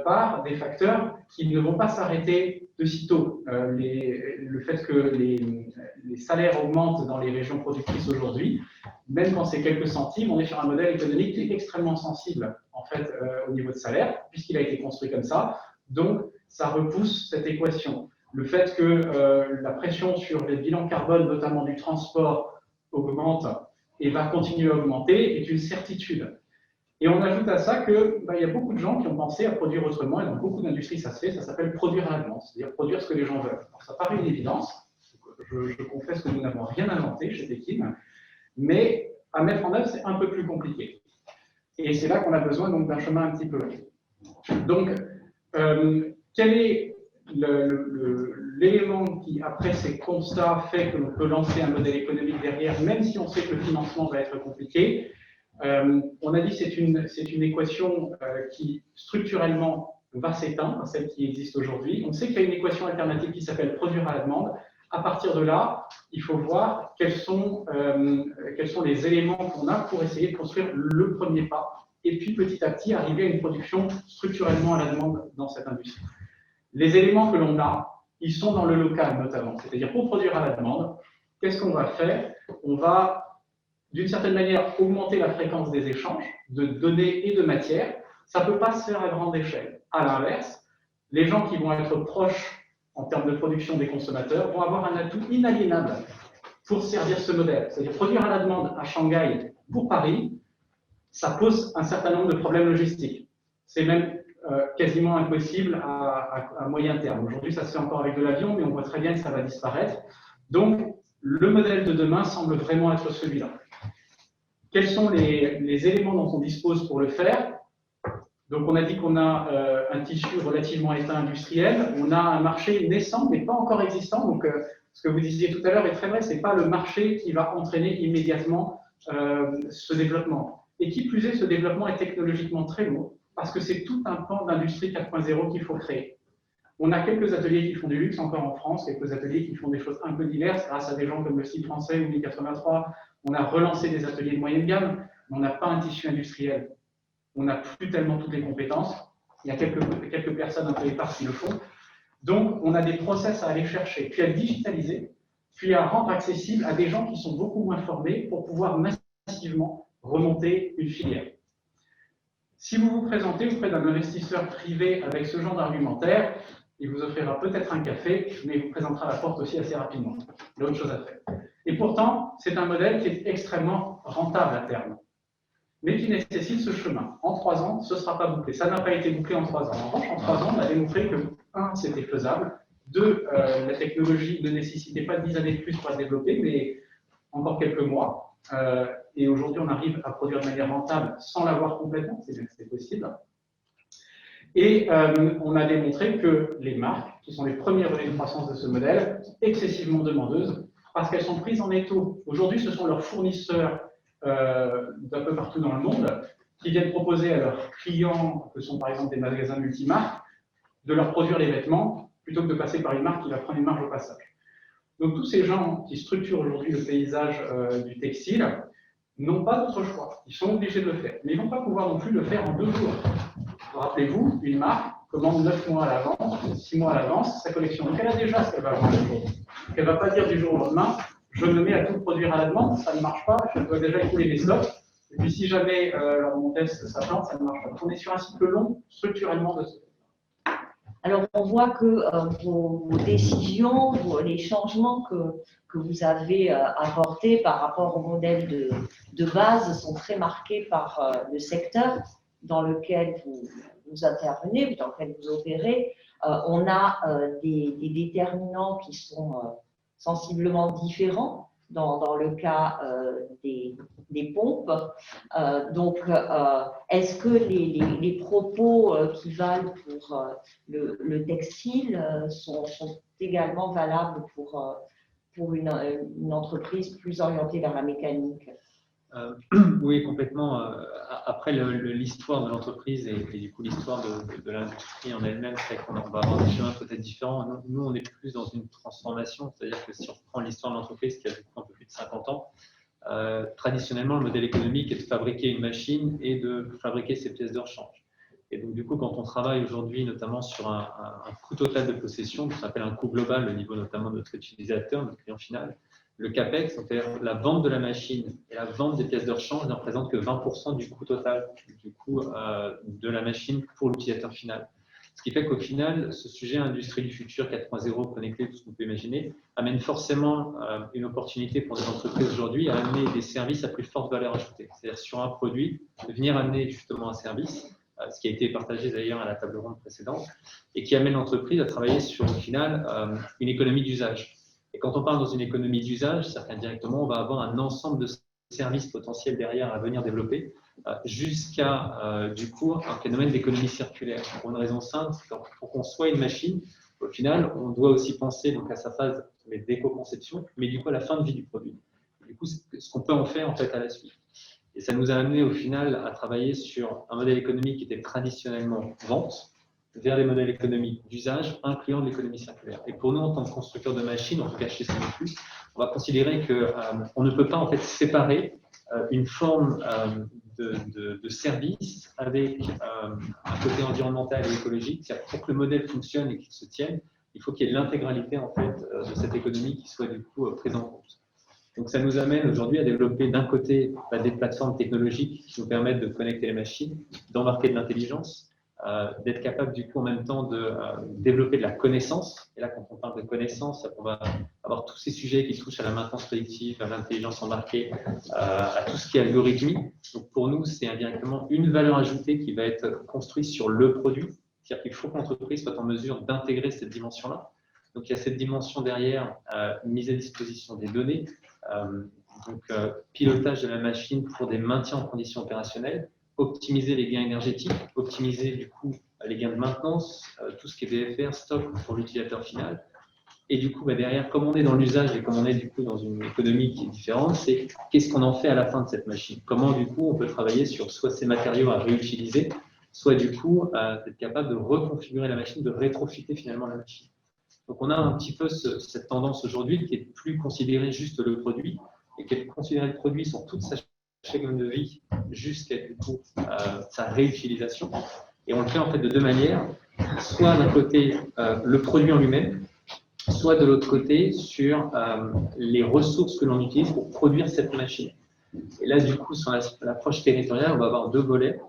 par des facteurs qui ne vont pas s'arrêter de sitôt. Le fait que les salaires augmentent dans les régions productrices aujourd'hui, même quand c'est quelques centimes, on est sur un modèle économique qui est extrêmement sensible en fait, au niveau de salaire, puisqu'il a été construit comme ça. Donc, ça repousse cette équation. Le fait que la pression sur les bilans carbone, notamment du transport, augmente et va continuer à augmenter est une certitude. Et on ajoute à ça qu'il y a beaucoup de gens qui ont pensé à produire autrement, et dans beaucoup d'industries ça se fait, ça s'appelle produire à la demande, c'est-à-dire produire ce que les gens veulent. Alors, ça paraît une évidence, je confesse que nous n'avons rien inventé chez Tekin, mais à mettre en œuvre c'est un peu plus compliqué. Et c'est là qu'on a besoin donc d'un chemin un petit peu long. Donc, quel est l'élément qui, après ces constats, fait que l'on peut lancer un modèle économique derrière, même si on sait que le financement va être compliqué? On a dit que c'est une équation qui, structurellement, va s'éteindre, celle qui existe aujourd'hui. On sait qu'il y a une équation alternative qui s'appelle produire à la demande. À partir de là, il faut voir quels sont les éléments qu'on a pour essayer de construire le premier pas, et puis petit à petit arriver à une production structurellement à la demande dans cette industrie. Les éléments que l'on a, ils sont dans le local notamment, c'est-à-dire pour produire à la demande, qu'est-ce qu'on va faire? On va d'une certaine manière, augmenter la fréquence des échanges de données et de matières. Ça ne peut pas se faire à grande échelle. À l'inverse, les gens qui vont être proches en termes de production des consommateurs vont avoir un atout inaliénable pour servir ce modèle. C'est-à-dire produire à la demande à Shanghai pour Paris, ça pose un certain nombre de problèmes logistiques. C'est même quasiment impossible à moyen terme. Aujourd'hui, ça se fait encore avec de l'avion, mais on voit très bien que ça va disparaître. Donc, le modèle de demain semble vraiment être celui-là. Quels sont les éléments dont on dispose pour le faire? Donc, on a dit qu'on a un tissu relativement éteint industriel, on a un marché naissant, mais pas encore existant. Donc, ce que vous disiez tout à l'heure est très vrai, ce n'est pas le marché qui va entraîner immédiatement ce développement. Et qui plus est, ce développement est technologiquement très lourd, parce que c'est tout un pan d'industrie 4.0 qu'il faut créer. On a quelques ateliers qui font du luxe encore en France, quelques ateliers qui font des choses un peu diverses, grâce à des gens comme le site français ou 1083. On a relancé des ateliers de moyenne gamme, mais on n'a pas un tissu industriel. On n'a plus tellement toutes les compétences. Il y a quelques personnes un peu éparses qui le font. Donc, on a des process à aller chercher, puis à digitaliser, puis à rendre accessible à des gens qui sont beaucoup moins formés pour pouvoir massivement remonter une filière. Si vous vous présentez auprès d'un investisseur privé avec ce genre d'argumentaire, il vous offrira peut-être un café, mais il vous présentera la porte aussi assez rapidement. Il y a autre chose à faire. Et pourtant, c'est un modèle qui est extrêmement rentable à terme, mais qui nécessite ce chemin. En 3 ans, ce ne sera pas bouclé. Ça n'a pas été bouclé en 3 ans. En revanche, en 3 ans, on a démontré que, 1, c'était faisable, 2, la technologie ne nécessitait pas 10 années de plus pour la développer, mais encore quelques mois. Et aujourd'hui, on arrive à produire de manière rentable sans l'avoir complètement, c'est possible. Et on a démontré que les marques, qui sont les premiers relais de croissance de ce modèle, sont excessivement demandeuses parce qu'elles sont prises en étau. Aujourd'hui, ce sont leurs fournisseurs d'un peu partout dans le monde qui viennent proposer à leurs clients, que sont par exemple des magasins multimarques, de leur produire les vêtements plutôt que de passer par une marque qui va prendre une marge au passage. Donc tous ces gens qui structurent aujourd'hui le paysage du textile n'ont pas d'autre choix. Ils sont obligés de le faire. Mais ils ne vont pas pouvoir non plus le faire en 2 jours. Rappelez-vous, une marque commande 9 mois à l'avance, 6 mois à l'avance sa collection. Donc elle a déjà ce qu'elle va vendre. Elle ne va pas dire du jour au lendemain, je me mets à tout produire à la demande, ça ne marche pas, je dois déjà écouler mes stocks. Et puis si jamais mon test s'attend, ça ne marche pas. On est sur un cycle long, structurellement, de ce. Alors, on voit que vos décisions, les changements que vous avez apportés par rapport au modèle de base sont très marqués par le secteur dans lequel vous intervenez, dans lequel vous opérez. On a des déterminants qui sont sensiblement différents dans le cas des pompes. Est-ce que les propos qui valent pour le textile sont également valables pour une entreprise plus orientée vers la mécanique? Oui, complètement. Après, l'histoire de l'entreprise et du coup l'histoire de l'industrie en elle-même fait qu'on va avoir des chemins peut-être différents. Nous, on est plus dans une transformation, c'est-à-dire que si on prend l'histoire de l'entreprise qui a un peu plus de 50 ans, traditionnellement, le modèle économique est de fabriquer une machine et de fabriquer ses pièces de rechange. Et donc, du coup, quand on travaille aujourd'hui notamment sur un coût total de possession, qui s'appelle un coût global au niveau notamment de notre utilisateur, notre client final, le CAPEX, c'est-à-dire la vente de la machine et la vente des pièces de rechange, ne représente que 20% du coût total du coût de la machine pour l'utilisateur final. Ce qui fait qu'au final, ce sujet industrie du futur 4.0, connecté, tout ce qu'on peut imaginer, amène forcément une opportunité pour des entreprises aujourd'hui à amener des services à plus forte valeur ajoutée. C'est-à-dire sur un produit, de venir amener justement un service, ce qui a été partagé d'ailleurs à la table ronde précédente, et qui amène l'entreprise à travailler sur, au final, une économie d'usage. Et quand on parle dans une économie d'usage, c'est-à-dire directement, on va avoir un ensemble de services potentiels derrière à venir développer, jusqu'à du coup un phénomène d'économie circulaire. Pour une raison simple, c'est que pour qu'on soit une machine, au final, on doit aussi penser donc à sa phase d'éco-conception, mais du coup à la fin de vie du produit. Du coup, ce qu'on peut en faire en fait à la suite. Et ça nous a amené au final à travailler sur un modèle économique qui était traditionnellement vente, vers les modèles économiques d'usage, incluant l'économie circulaire. Et pour nous, en tant que constructeurs de machines, en tout cas chez Cemeplus, on va considérer qu'on ne peut pas en fait séparer une forme de service avec un côté environnemental et écologique. C'est-à-dire pour que le modèle fonctionne et qu'il se tienne, il faut qu'il y ait l'intégralité en fait de cette économie qui soit du coup prise en compte. Donc ça nous amène aujourd'hui à développer d'un côté des plateformes technologiques qui nous permettent de connecter les machines, d'embarquer de l'intelligence, d'être capable du coup en même temps de développer de la connaissance. Et là, quand on parle de connaissance, on va avoir tous ces sujets qui touchent à la maintenance prédictive, à l'intelligence embarquée, à tout ce qui est algorithmie. Donc pour nous, c'est indirectement une valeur ajoutée qui va être construite sur le produit. C'est-à-dire qu'il faut que l'entreprise soit en mesure d'intégrer cette dimension-là. Donc il y a cette dimension derrière, mise à disposition des données, pilotage de la machine pour des maintiens en conditions opérationnelles, optimiser les gains énergétiques, optimiser du coup les gains de maintenance, tout ce qui est BFR, stock pour l'utilisateur final. Et du coup, derrière, comme on est dans l'usage et comme on est du coup dans une économie qui est différente, c'est qu'est-ce qu'on en fait à la fin de cette machine? Comment du coup on peut travailler sur soit ces matériaux à réutiliser, soit du coup être capable de reconfigurer la machine, de rétrofiter finalement la machine. Donc on a un petit peu cette tendance aujourd'hui qui est plus considérer juste le produit et qui est considérer le produit sur toute sa chaîne de vie jusqu'à du coup sa réutilisation. Et on le fait en fait de deux manières, soit d'un côté le produit en lui-même, soit de l'autre côté sur les ressources que l'on utilise pour produire cette machine. Et là du coup sur l'approche territoriale, on va avoir deux volets.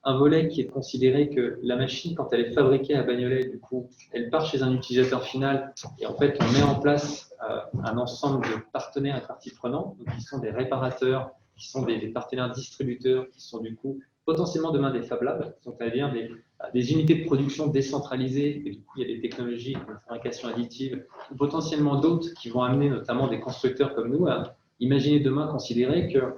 Un volet qui est considéré que la machine, quand elle est fabriquée à Bagnolet, du coup, elle part chez un utilisateur final et en fait, on met en place un ensemble de partenaires et parties prenantes, donc qui sont des réparateurs, qui sont des partenaires distributeurs, qui sont du coup potentiellement demain des Fab Labs, donc c'est-à-dire des unités de production décentralisées, et du coup, il y a des technologies comme la fabrication additive, ou potentiellement d'autres qui vont amener notamment des constructeurs comme nous à imaginer demain considérer que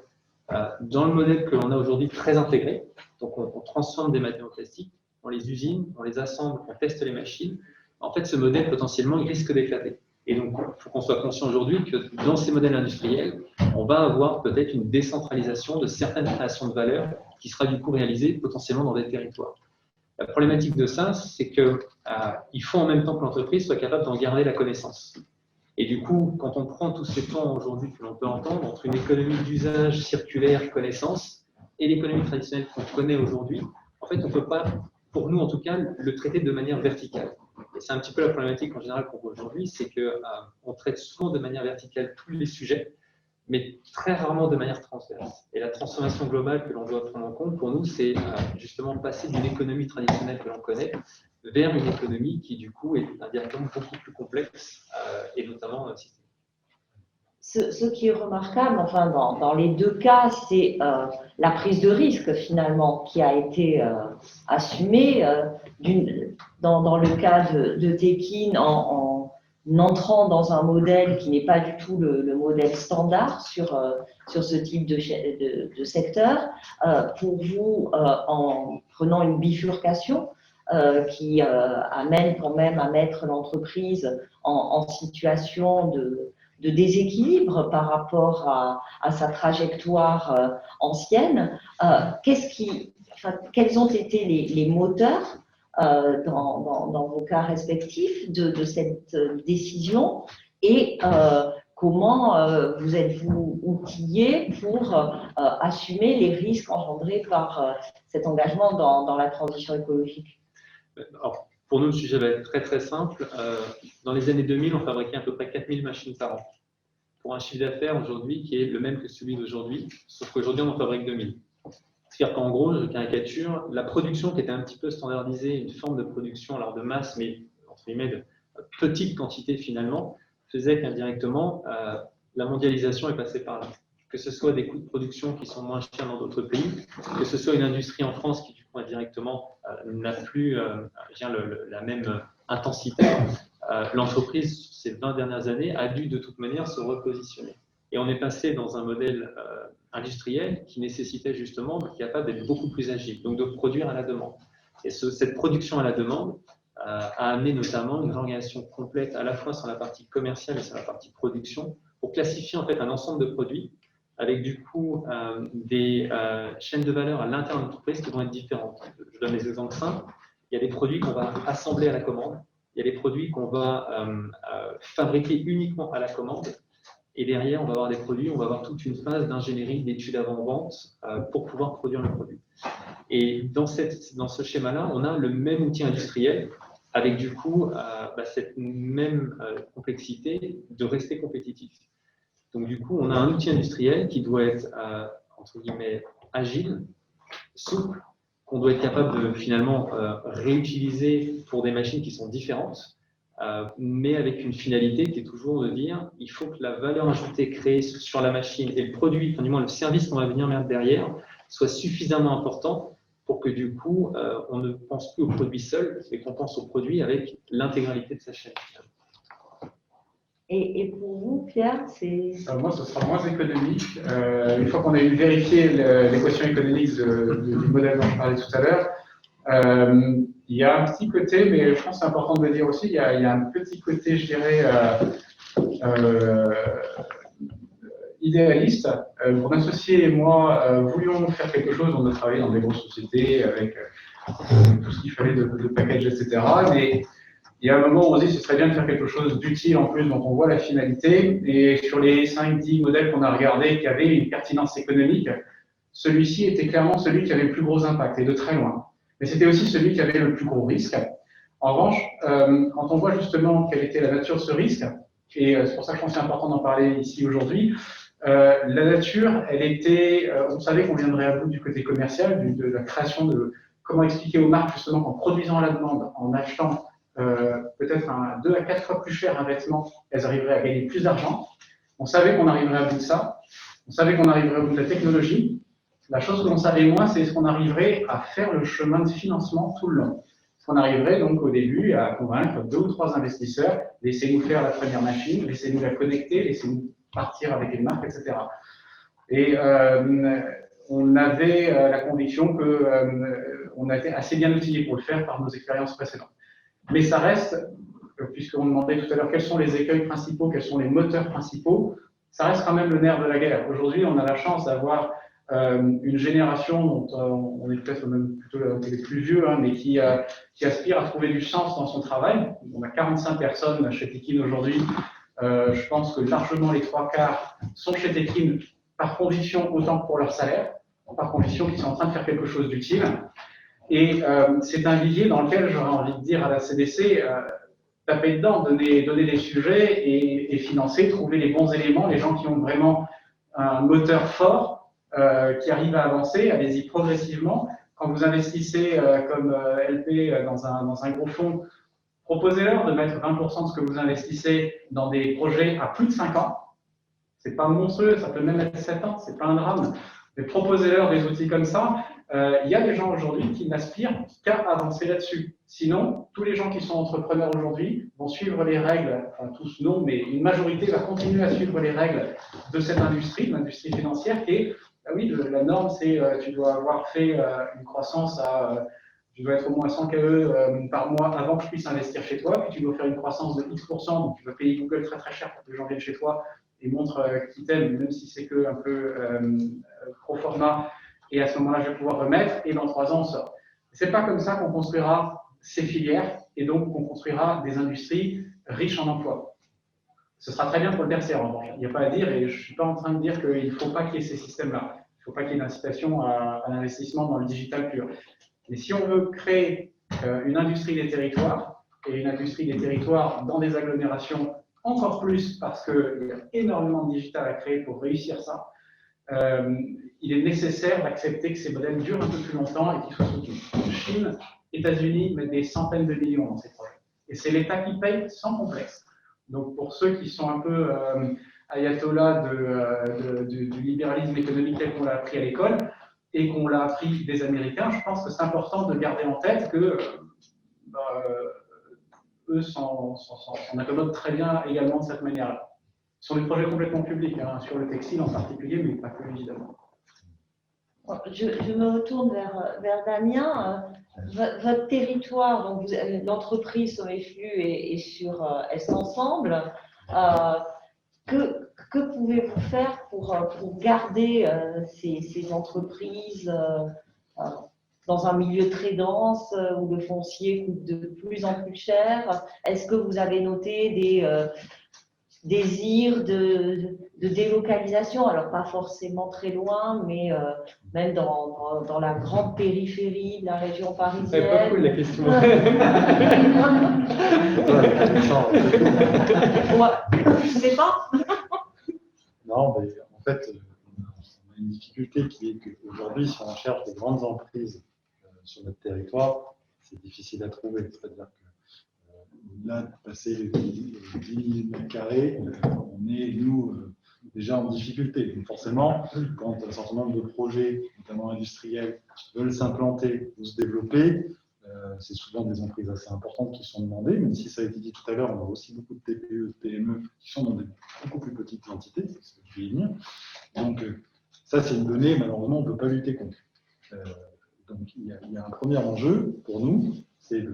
dans le modèle que l'on a aujourd'hui très intégré, donc on transforme des matériaux plastiques, on les usine, on les assemble, on teste les machines. En fait, ce modèle, potentiellement, il risque d'éclater. Et donc, il faut qu'on soit conscient aujourd'hui que dans ces modèles industriels, on va avoir peut-être une décentralisation de certaines créations de valeur qui sera du coup réalisée potentiellement dans des territoires. La problématique de ça, c'est qu'il faut en même temps que l'entreprise soit capable d'en garder la connaissance. Et du coup, quand on prend tous ces temps aujourd'hui que l'on peut entendre entre une économie d'usage circulaire, connaissance, et l'économie traditionnelle qu'on connaît aujourd'hui, en fait, on ne peut pas, pour nous en tout cas, le traiter de manière verticale. Et c'est un petit peu la problématique en général qu'on voit aujourd'hui, c'est qu'on traite souvent de manière verticale tous les sujets, mais très rarement de manière transverse. Et la transformation globale que l'on doit prendre en compte, pour nous, c'est justement passer d'une économie traditionnelle que l'on connaît vers une économie qui, du coup, est indirectement beaucoup plus complexe, et notamment systémique. Ce qui est remarquable, enfin, dans les deux cas, c'est la prise de risque finalement qui a été assumée dans le cas de Tekin en entrant dans un modèle qui n'est pas du tout le modèle standard sur ce type de secteur, pour vous en prenant une bifurcation qui amène quand même à mettre l'entreprise en situation de déséquilibre par rapport à sa trajectoire ancienne. Quels ont été les moteurs dans vos cas respectifs de cette décision et comment vous êtes-vous outillés pour assumer les risques engendrés par cet engagement dans la transition écologique? Alors, pour nous, le sujet va être très très simple. Dans les années 2000, on fabriquait à peu près 4000 machines par an, pour un chiffre d'affaires aujourd'hui qui est le même que celui d'aujourd'hui, sauf qu'aujourd'hui, on en fabrique 2000. C'est-à-dire qu'en gros, je caricature, la production qui était un petit peu standardisée, une forme de production alors de masse, mais entre guillemets de petite quantité finalement, faisait qu'indirectement, la mondialisation est passée par là. Que ce soit des coûts de production qui sont moins chers dans d'autres pays, que ce soit une industrie en France qui, du coup, indirectement, n'a plus la même intensité. L'entreprise, ces 20 dernières années, a dû de toute manière se repositionner. Et on est passé dans un modèle industriel qui nécessitait justement d'être capable d'être beaucoup plus agile, donc de produire à la demande. Et cette production à la demande a amené notamment une organisation complète à la fois sur la partie commerciale et sur la partie production pour classifier en fait un ensemble de produits avec du coup des chaînes de valeur à l'intérieur de l'entreprise qui vont être différentes. Je donne des exemples simples. Il y a des produits qu'on va assembler à la commande, il y a des produits qu'on va fabriquer uniquement à la commande, et derrière, on va avoir des produits, on va avoir toute une phase d'ingénierie, d'études avant-vente pour pouvoir produire le produit. Et dans ce schéma-là, on a le même outil industriel avec du coup cette même complexité de rester compétitif. Donc du coup, on a un outil industriel qui doit être entre guillemets agile, souple, qu'on doit être capable de finalement réutiliser pour des machines qui sont différentes, mais avec une finalité qui est toujours de dire il faut que la valeur ajoutée créée sur la machine et le produit, enfin du moins le service qu'on va venir mettre derrière, soit suffisamment important pour que du coup on ne pense plus au produit seul, mais qu'on pense au produit avec l'intégralité de sa chaîne. Et pour vous, Pierre, c'est… Moi, ce sera moins économique. Une fois qu'on a eu vérifié l'équation économique du modèle dont je parlais tout à l'heure, il y a un petit côté, mais je pense que c'est important de le dire aussi, il y a un petit côté, je dirais, idéaliste. Mon associé et moi voulions faire quelque chose. On a travaillé dans des grosses sociétés avec tout ce qu'il fallait de package, etc. Mais il y a un moment où on se dit que ce serait bien de faire quelque chose d'utile en plus, dont on voit la finalité. Et sur les 5-10 modèles qu'on a regardés qui avaient une pertinence économique, celui-ci était clairement celui qui avait le plus gros impact, et de très loin. Mais c'était aussi celui qui avait le plus gros risque. En revanche, quand on voit justement quelle était la nature de ce risque, et c'est pour ça que je pense que c'est important d'en parler ici aujourd'hui, la nature, elle était, on savait qu'on viendrait à bout du côté commercial, de la création de comment expliquer aux marques justement qu'en produisant à la demande, en achetant peut-être 2 à 4 fois plus cher un vêtement, elles arriveraient à gagner plus d'argent. On savait qu'on arriverait à bout de ça, on savait qu'on arriverait à bout de la technologie. La chose que l'on savait moins, c'est est-ce qu'on arriverait à faire le chemin de financement tout le long. Est-ce qu'on arriverait donc au début à convaincre 2 ou 3 investisseurs, laissez-nous faire la première machine, laissez-nous la connecter, laissez-nous partir avec une marque, etc. Et on avait la conviction qu'on a été assez bien outillés pour le faire par nos expériences précédentes. Mais ça reste, puisqu'on demandait tout à l'heure quels sont les écueils principaux, quels sont les moteurs principaux, ça reste quand même le nerf de la guerre. Aujourd'hui, on a la chance d'avoir une génération dont on est peut-être même plutôt les plus vieux, mais qui aspire à trouver du sens dans son travail. On a 45 personnes chez Tekin aujourd'hui Je pense que largement les 3/4 sont chez Tekin par conviction autant que pour leur salaire, par conviction qu'ils sont en train de faire quelque chose d'utile. Et c'est un vivier dans lequel j'aurais envie de dire à la CDC, taper dedans, donner des sujets et financer, trouver les bons éléments, les gens qui ont vraiment un moteur fort, qui arrivent à avancer, allez-y progressivement. Quand vous investissez comme LP dans un gros fonds, proposez-leur de mettre 20% de ce que vous investissez dans des projets à plus de 5 ans. C'est pas monstrueux, ça peut même être 7 ans, c'est pas un drame. Mais proposez-leur des outils comme ça. Il y a des gens aujourd'hui qui n'aspirent qu'à avancer là-dessus. Sinon, tous les gens qui sont entrepreneurs aujourd'hui vont suivre les règles, enfin tous non, mais une majorité va continuer à suivre les règles de cette industrie, l'industrie financière, qui est, ah oui, la norme, c'est tu dois avoir fait une croissance tu dois être au moins 100 KE par mois avant que je puisse investir chez toi, puis tu dois faire une croissance de X%, donc tu vas payer Google très très cher pour que les gens viennent chez toi et montrent qu'ils t'aiment, même si c'est que un peu pro forma. Et à ce moment-là, je vais pouvoir remettre, et dans 3 ans, on sort. C'est pas comme ça qu'on construira ces filières, et donc qu'on construira des industries riches en emplois. Ce sera très bien pour le tertiaire, en revanche. Il n'y a pas à dire, et je ne suis pas en train de dire qu'il ne faut pas qu'il y ait ces systèmes-là. Il ne faut pas qu'il y ait d'incitation à l'investissement dans le digital pur. Mais si on veut créer une industrie des territoires, et une industrie des territoires dans des agglomérations encore plus, parce qu'il y a énormément de digital à créer pour réussir ça, il est nécessaire d'accepter que ces modèles durent un peu plus longtemps et qu'ils soient soutenus. Chine, États-Unis mettent des centaines de millions dans ces projets. Et c'est l'État qui paye sans complexe. Donc pour ceux qui sont un peu ayatollahs du libéralisme économique tel qu'on l'a appris à l'école et qu'on l'a appris des Américains, je pense que c'est important de garder en tête que eux s'en accommodent très bien également de cette manière-là. Ce sont des projets complètement publics, hein, sur le textile en particulier, mais pas que évidemment. Je me retourne vers Damien. Votre territoire, donc l'entreprise Someflu est sur Est Ensemble. Que pouvez-vous faire pour garder ces entreprises dans un milieu très dense où le foncier coûte de plus en plus cher? Est-ce que vous avez noté des désirs de délocalisation, alors pas forcément très loin, mais même dans la grande périphérie de la région parisienne? C'est pas cool la question. Je sais pas. Non, mais en fait, on a une difficulté qui est qu'aujourd'hui, si on cherche des grandes emprises sur notre territoire, c'est difficile à trouver. C'est-à-dire que là, de passer les 10 000 mètres carrés, on est, nous, déjà en difficulté. Donc forcément, quand un certain nombre de projets, notamment industriels, veulent s'implanter ou se développer, c'est souvent des emprises assez importantes qui sont demandées, même si ça a été dit tout à l'heure, on a aussi beaucoup de TPE, de PME qui sont dans des beaucoup plus petites entités, c'est ce que je vais y venir. Donc ça, c'est une donnée, malheureusement, on ne peut pas lutter contre. Donc il y a un premier enjeu pour nous, c'est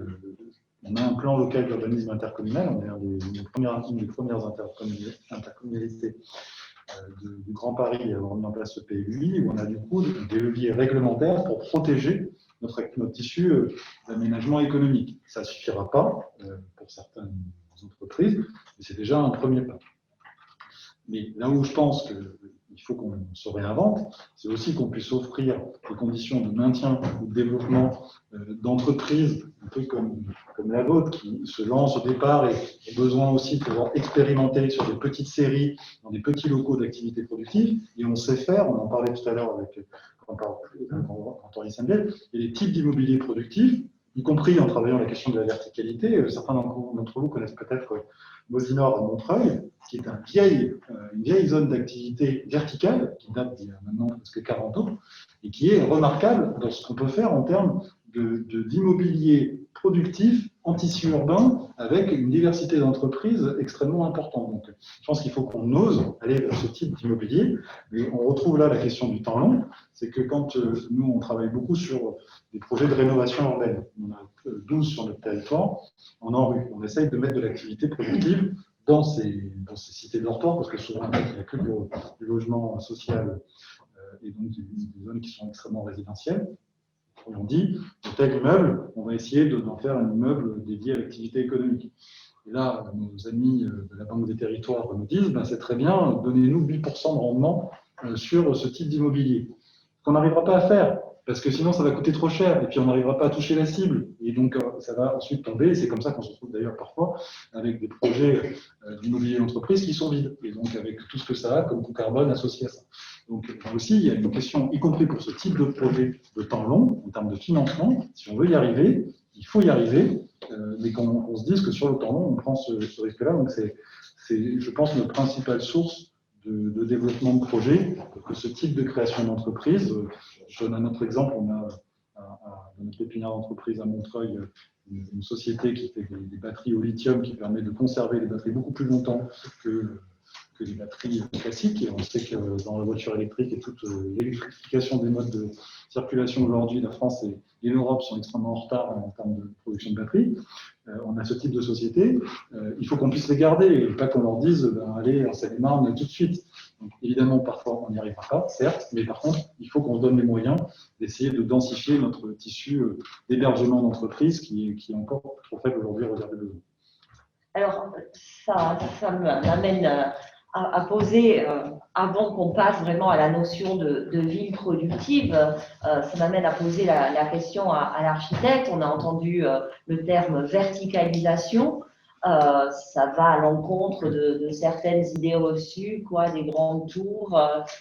on a un plan local d'urbanisme intercommunal, on est une des premières intercommunalités du Grand Paris à avoir mis en place ce PUI, où on a du coup des leviers réglementaires pour protéger notre tissu d'aménagement économique. Ça ne suffira pas pour certaines entreprises, mais c'est déjà un premier pas. Mais là où je pense qu'il faut qu'on se réinvente, c'est aussi qu'on puisse offrir des conditions de maintien ou de développement d'entreprises, un peu comme la vôtre, qui se lance au départ et a besoin aussi de pouvoir expérimenter sur des petites séries, dans des petits locaux d'activité productive. Et on sait faire, on en parlait tout à l'heure quand on y s'engage, il y a des types d'immobilier productif, y compris en travaillant la question de la verticalité. Certains d'entre vous connaissent peut-être Mosinor à Montreuil, qui est une vieille zone d'activité verticale, qui date d'il y a maintenant presque 40 ans, et qui est remarquable dans ce qu'on peut faire en termes d'immobilier productif en tissu urbain, avec une diversité d'entreprises extrêmement importante. Donc, je pense qu'il faut qu'on ose aller vers ce type d'immobilier. Mais on retrouve là la question du temps long, c'est que quand nous, on travaille beaucoup sur des projets de rénovation urbaine, on a 12 sur notre territoire, en rue. On essaye de mettre de l'activité productive dans ces cités dortoirs, parce que souvent, il n'y a que du logement social et donc des zones qui sont extrêmement résidentielles. Et on dit, de tel immeuble, on va essayer d'en faire un immeuble dédié à l'activité économique. Et là, nos amis de la Banque des Territoires nous disent, ben, c'est très bien, donnez-nous 8% de rendement sur ce type d'immobilier. Qu'on n'arrivera pas à faire, parce que sinon ça va coûter trop cher, et puis on n'arrivera pas à toucher la cible. Et donc ça va ensuite tomber, et c'est comme ça qu'on se retrouve d'ailleurs parfois avec des projets d'immobilier d'entreprise qui sont vides, et donc avec tout ce que ça a comme coût carbone associé à ça. Donc là aussi, il y a une question, y compris pour ce type de projet de temps long, en termes de financement, si on veut y arriver, il faut y arriver, mais qu'on se dise que sur le temps long, on prend ce risque-là. Donc c'est, je pense, notre principale source de développement de projet, que ce type de création d'entreprise. Je donne un autre exemple, on a dans notre pépinière d'entreprise à Montreuil une société qui fait des batteries au lithium qui permet de conserver les batteries beaucoup plus longtemps que les batteries classiques. Et on sait que dans la voiture électrique et toute l'électrification des modes de circulation aujourd'hui, la France et l'Europe sont extrêmement en retard en termes de production de batteries. On a ce type de société. Il faut qu'on puisse les garder et pas qu'on leur dise ben, allez en Seine-et-Marne tout de suite. Donc, évidemment, parfois on n'y arrivera pas, certes, mais par contre, il faut qu'on se donne les moyens d'essayer de densifier notre tissu d'hébergement d'entreprise qui est encore trop faible aujourd'hui au regard des besoins. Alors, ça m'amène à poser, avant qu'on passe vraiment à la notion de ville productive, ça m'amène à poser la question à l'architecte. On a entendu le terme verticalisation. Ça va à l'encontre de certaines idées reçues, quoi, des grandes tours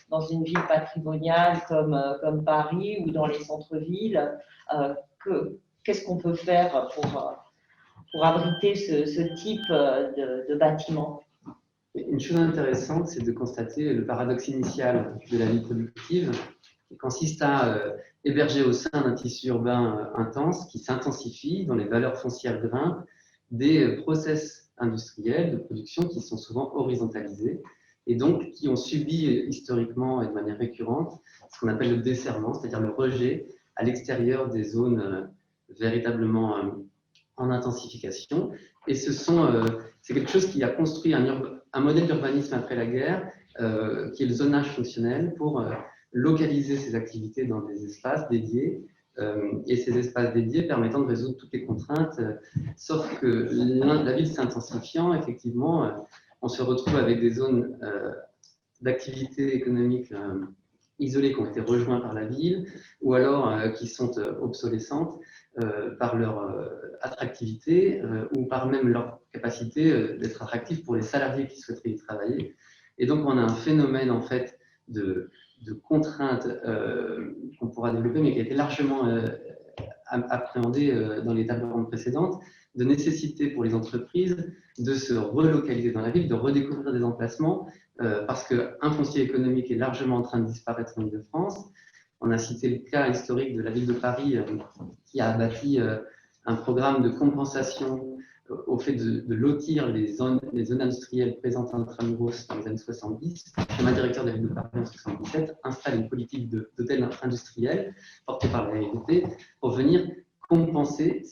dans une ville patrimoniale comme Paris ou dans les centres-villes. Qu'est-ce qu'on peut faire pour abriter ce type de bâtiment? Une chose intéressante, c'est de constater le paradoxe initial de la vie productive, qui consiste à héberger au sein d'un tissu urbain intense, qui s'intensifie, dont les valeurs foncières grimpent, des process industriels de production qui sont souvent horizontalisés et donc qui ont subi historiquement et de manière récurrente ce qu'on appelle le desserrement, c'est-à-dire le rejet à l'extérieur des zones véritablement en intensification. Et c'est quelque chose qui a construit un modèle d'urbanisme après la guerre, qui est le zonage fonctionnel, pour localiser ces activités dans des espaces dédiés, et ces espaces dédiés permettant de résoudre toutes les contraintes, sauf que la ville s'intensifiant, effectivement, on se retrouve avec des zones d'activité économique isolées qui ont été rejointes par la ville, ou alors qui sont obsolescentes par leur attractivité ou par même leur capacité d'être attractifs pour les salariés qui souhaiteraient y travailler. Et donc on a un phénomène en fait de contraintes qu'on pourra développer, mais qui a été largement appréhendé dans les tables rondes précédentes, de nécessité pour les entreprises de se relocaliser dans la ville, de redécouvrir des emplacements, parce qu'un foncier économique est largement en train de disparaître en Île-de-France. On a cité le cas historique de la ville de Paris qui a bâti un programme de compensation au fait de lotir les zones industrielles présentes intramuros dans les années 70. Le schéma directeur de la ville de Paris en 1977 installe une politique d'hôtels industriels portée par la RATP pour venir compenser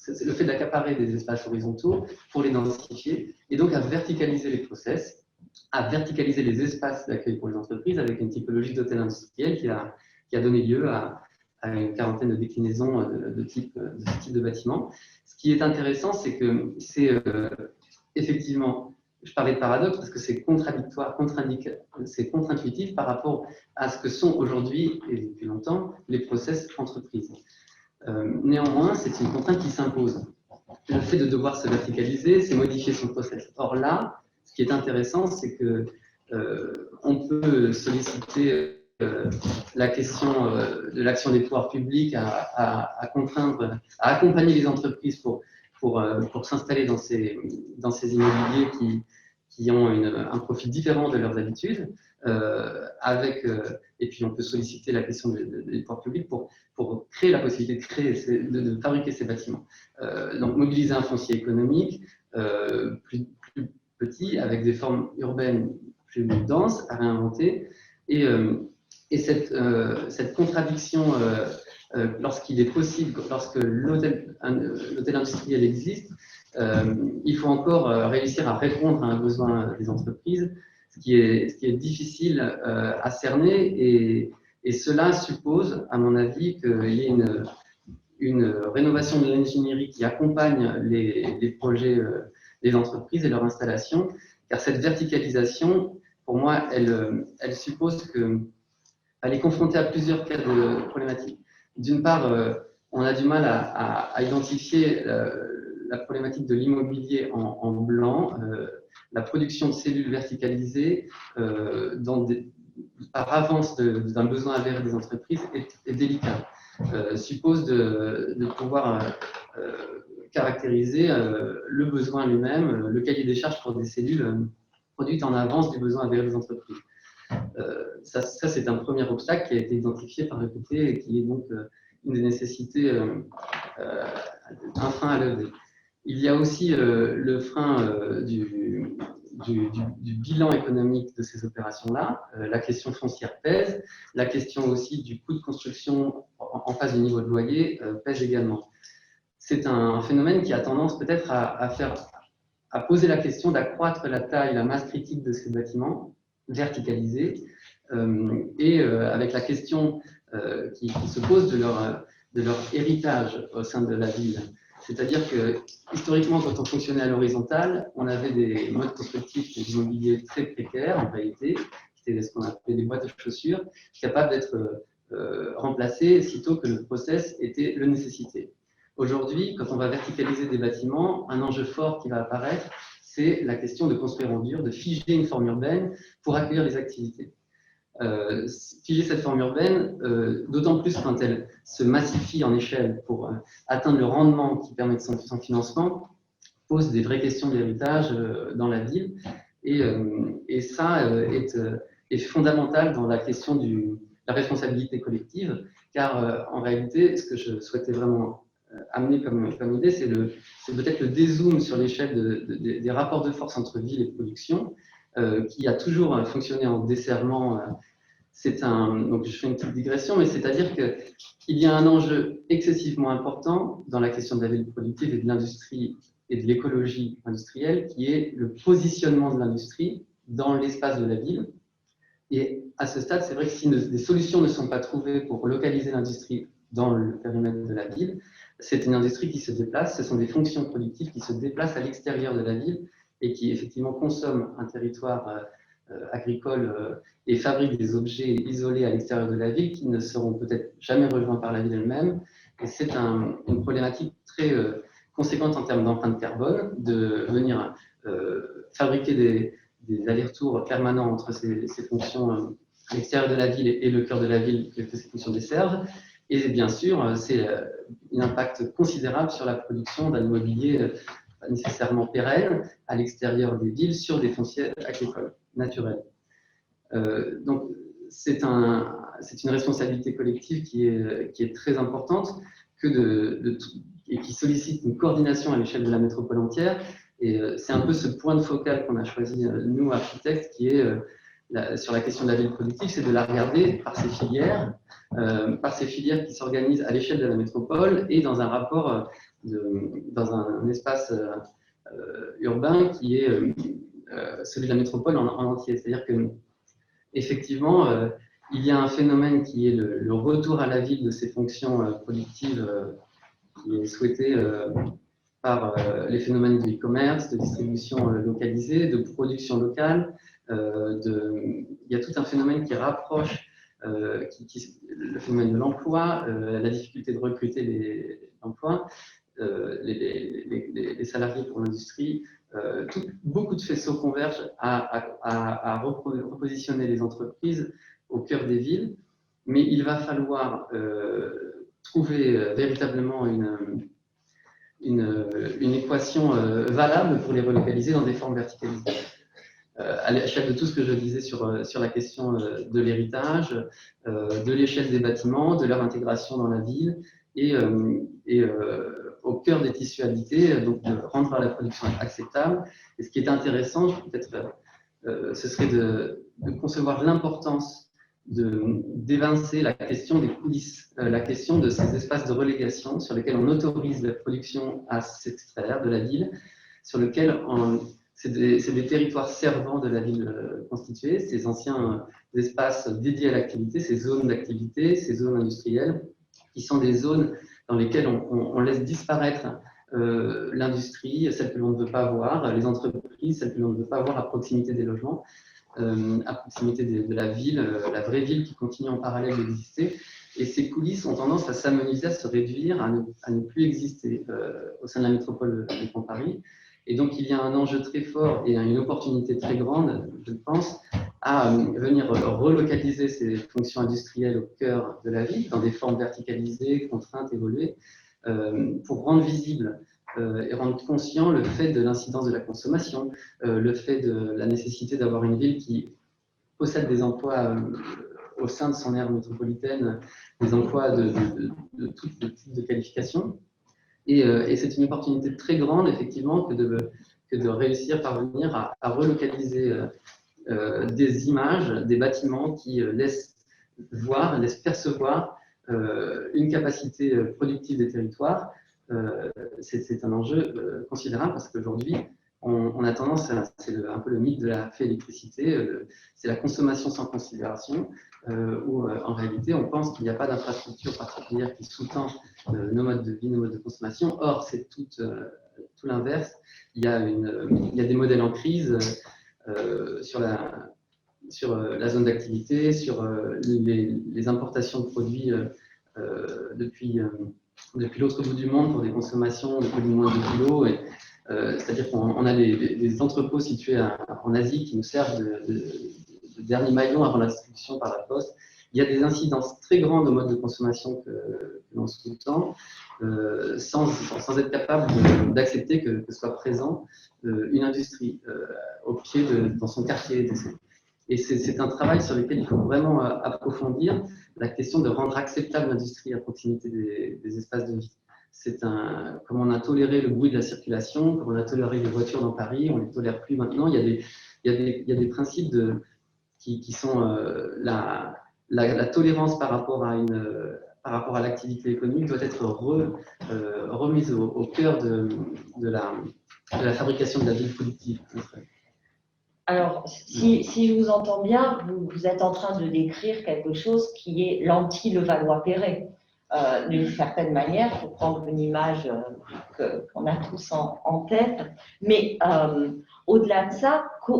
le fait d'accaparer des espaces horizontaux pour les densifier et donc à verticaliser les process, à verticaliser les espaces d'accueil pour les entreprises avec une typologie d'hôtel industriel qui a donné lieu à une quarantaine de déclinaisons de ce type de bâtiment. Ce qui est intéressant, c'est que c'est effectivement, je parlais de paradoxe parce que c'est contradictoire, c'est contre-intuitif par rapport à ce que sont aujourd'hui et depuis longtemps les process entreprises. Néanmoins, c'est une contrainte qui s'impose. Le fait de devoir se verticaliser, c'est modifier son process. Or là, ce qui est intéressant, c'est que on peut solliciter la question de l'action des pouvoirs publics à contraindre, à accompagner les entreprises pour s'installer dans ces immobiliers qui ont un profil différent de leurs habitudes, et puis on peut solliciter la question des pouvoirs publics pour créer la possibilité de fabriquer ces bâtiments. Donc mobiliser un foncier économique plus petit, avec des formes urbaines plus denses à réinventer, et cette contradiction, lorsqu'il est possible, lorsque l'hôtel industriel existe, il faut encore réussir à répondre à un besoin des entreprises, ce qui est difficile à cerner, et cela suppose, à mon avis, qu'il y ait une rénovation de l'ingénierie qui accompagne les projets les entreprises et leur installation, car cette verticalisation, pour moi, elle suppose qu'elle est confrontée à plusieurs cas de problématiques. D'une part, on a du mal à identifier la problématique de l'immobilier en blanc. La production de cellules verticalisées par avance d'un besoin avéré des entreprises est délicat. Suppose de pouvoir caractériser le besoin lui-même, le cahier des charges pour des cellules produites en avance du besoin avéré des entreprises. Ça c'est un premier obstacle qui a été identifié par EPT et qui est donc une des nécessités, un frein à lever. Il y a aussi le frein du bilan économique de ces opérations-là. La question foncière pèse, la question aussi du coût de construction en face du niveau de loyer pèse également. C'est un phénomène qui a tendance peut-être à poser la question d'accroître la taille, la masse critique de ces bâtiments verticalisés, et avec la question qui se pose de leur héritage au sein de la ville. C'est-à-dire que, historiquement, quand on fonctionnait à l'horizontale, on avait des modes constructifs et immobiliers très précaires, en réalité, qui étaient ce qu'on appelait des boîtes à chaussures, capables d'être remplacés sitôt que le process le nécessitait. Aujourd'hui, quand on va verticaliser des bâtiments, un enjeu fort qui va apparaître, c'est la question de construire en dur, de figer une forme urbaine pour accueillir les activités. Figer cette forme urbaine, d'autant plus quand elle se massifie en échelle pour atteindre le rendement qui permet de son financement, pose des vraies questions d'héritage dans la ville. Et ça est fondamental dans la question de la responsabilité collective, car en réalité, ce que je souhaitais vraiment amener comme idée, c'est peut-être le dézoom sur l'échelle des rapports de force entre ville et production, qui a toujours fonctionné en desserrement. Donc je fais une petite digression, mais c'est-à-dire qu'il y a un enjeu excessivement important dans la question de la ville productive et de l'industrie et de l'écologie industrielle, qui est le positionnement de l'industrie dans l'espace de la ville. Et à ce stade, c'est vrai que si des solutions ne sont pas trouvées pour localiser l'industrie dans le périmètre de la ville, c'est une industrie qui se déplace, ce sont des fonctions productives qui se déplacent à l'extérieur de la ville et qui effectivement consomment un territoire agricole et fabriquent des objets isolés à l'extérieur de la ville qui ne seront peut-être jamais rejoints par la ville elle-même. Et c'est une problématique très conséquente en termes d'empreinte carbone, de venir fabriquer des allers-retours permanents entre ces fonctions à l'extérieur de la ville et le cœur de la ville que ces fonctions desservent. Et bien sûr, c'est un impact considérable sur la production d'un immobilier pas nécessairement pérenne à l'extérieur des villes sur des fonciers agricoles naturels. Donc, c'est une responsabilité collective qui est très importante et qui sollicite une coordination à l'échelle de la métropole entière. Et c'est un peu ce point de focal qu'on a choisi, nous, architectes, qui est sur la question de la ville productive, c'est de la regarder par ces filières qui s'organisent à l'échelle de la métropole et dans un rapport, dans un espace urbain qui est celui de la métropole en entier. C'est-à-dire que effectivement, il y a un phénomène qui est le retour à la ville de ces fonctions productives qui est souhaité par les phénomènes de e-commerce, de distribution localisée, de production locale. Il y a tout un phénomène qui rapproche le phénomène de l'emploi, la difficulté de recruter l'emploi, les salariés pour l'industrie. Beaucoup de faisceaux convergent à repositionner les entreprises au cœur des villes, mais il va falloir trouver véritablement une équation valable pour les relocaliser dans des formes verticalisées. À l'échelle de tout ce que je disais sur la question de l'héritage, de l'échelle des bâtiments, de leur intégration dans la ville et au cœur des tissus habités, donc de rendre la production acceptable. Et ce qui est intéressant, peut-être, ce serait de concevoir l'importance d'évincer la question des coulisses, la question de ces espaces de relégation sur lesquels on autorise la production à s'extraire de la ville, sur lesquels c'est des territoires servants de la ville constituée, ces anciens espaces dédiés à l'activité, ces zones d'activité, ces zones industrielles, qui sont des zones dans lesquelles on laisse disparaître l'industrie, celle que l'on ne veut pas voir, les entreprises, celles que l'on ne veut pas voir à proximité des logements, à proximité de la ville, la vraie ville qui continue en parallèle d'exister. Et ces coulisses ont tendance à s'amenuiser, à se réduire, à ne plus exister au sein de la métropole du Grand Paris. Et donc, il y a un enjeu très fort et une opportunité très grande, je pense, à venir relocaliser ces fonctions industrielles au cœur de la ville, dans des formes verticalisées, contraintes, évoluées, pour rendre visible et rendre conscient le fait de l'incidence de la consommation, le fait de la nécessité d'avoir une ville qui possède des emplois au sein de son aire métropolitaine, des emplois de tout type de qualification. Et c'est une opportunité très grande, effectivement, que de réussir, parvenir à relocaliser des images, des bâtiments qui laissent voir, laissent percevoir une capacité productive des territoires. C'est un enjeu considérable parce qu'aujourd'hui, on a tendance, c'est un peu le mythe de la fée électricité, c'est la consommation sans considération, où en réalité on pense qu'il n'y a pas d'infrastructure particulière qui sous-tend nos modes de vie, nos modes de consommation. Or, c'est tout l'inverse. Il y a des modèles en crise sur la zone d'activité, sur les importations de produits depuis l'autre bout du monde pour des consommations de plus ou moins de kilos. C'est-à-dire qu'on a des entrepôts situés en Asie qui nous servent de dernier maillon avant la distribution par la poste. Il y a des incidences très grandes au mode de consommation que l'on sous-tend, sans être capable d'accepter que soit présent une industrie au pied dans son quartier. Et c'est un travail sur lequel il faut vraiment approfondir la question de rendre acceptable l'industrie à proximité des espaces de vie. Comme on a toléré le bruit de la circulation, comme on a toléré les voitures dans Paris, on ne les tolère plus maintenant. Il y a des principes qui sont la tolérance par rapport à l'activité économique doit être remise au cœur de la fabrication de la vie productive. Alors, si je vous entends bien, vous êtes en train de décrire quelque chose qui est l'anti-Levallois-Perret. D'une certaine manière, pour prendre une image qu'on a tous en tête. Mais au-delà de ça, que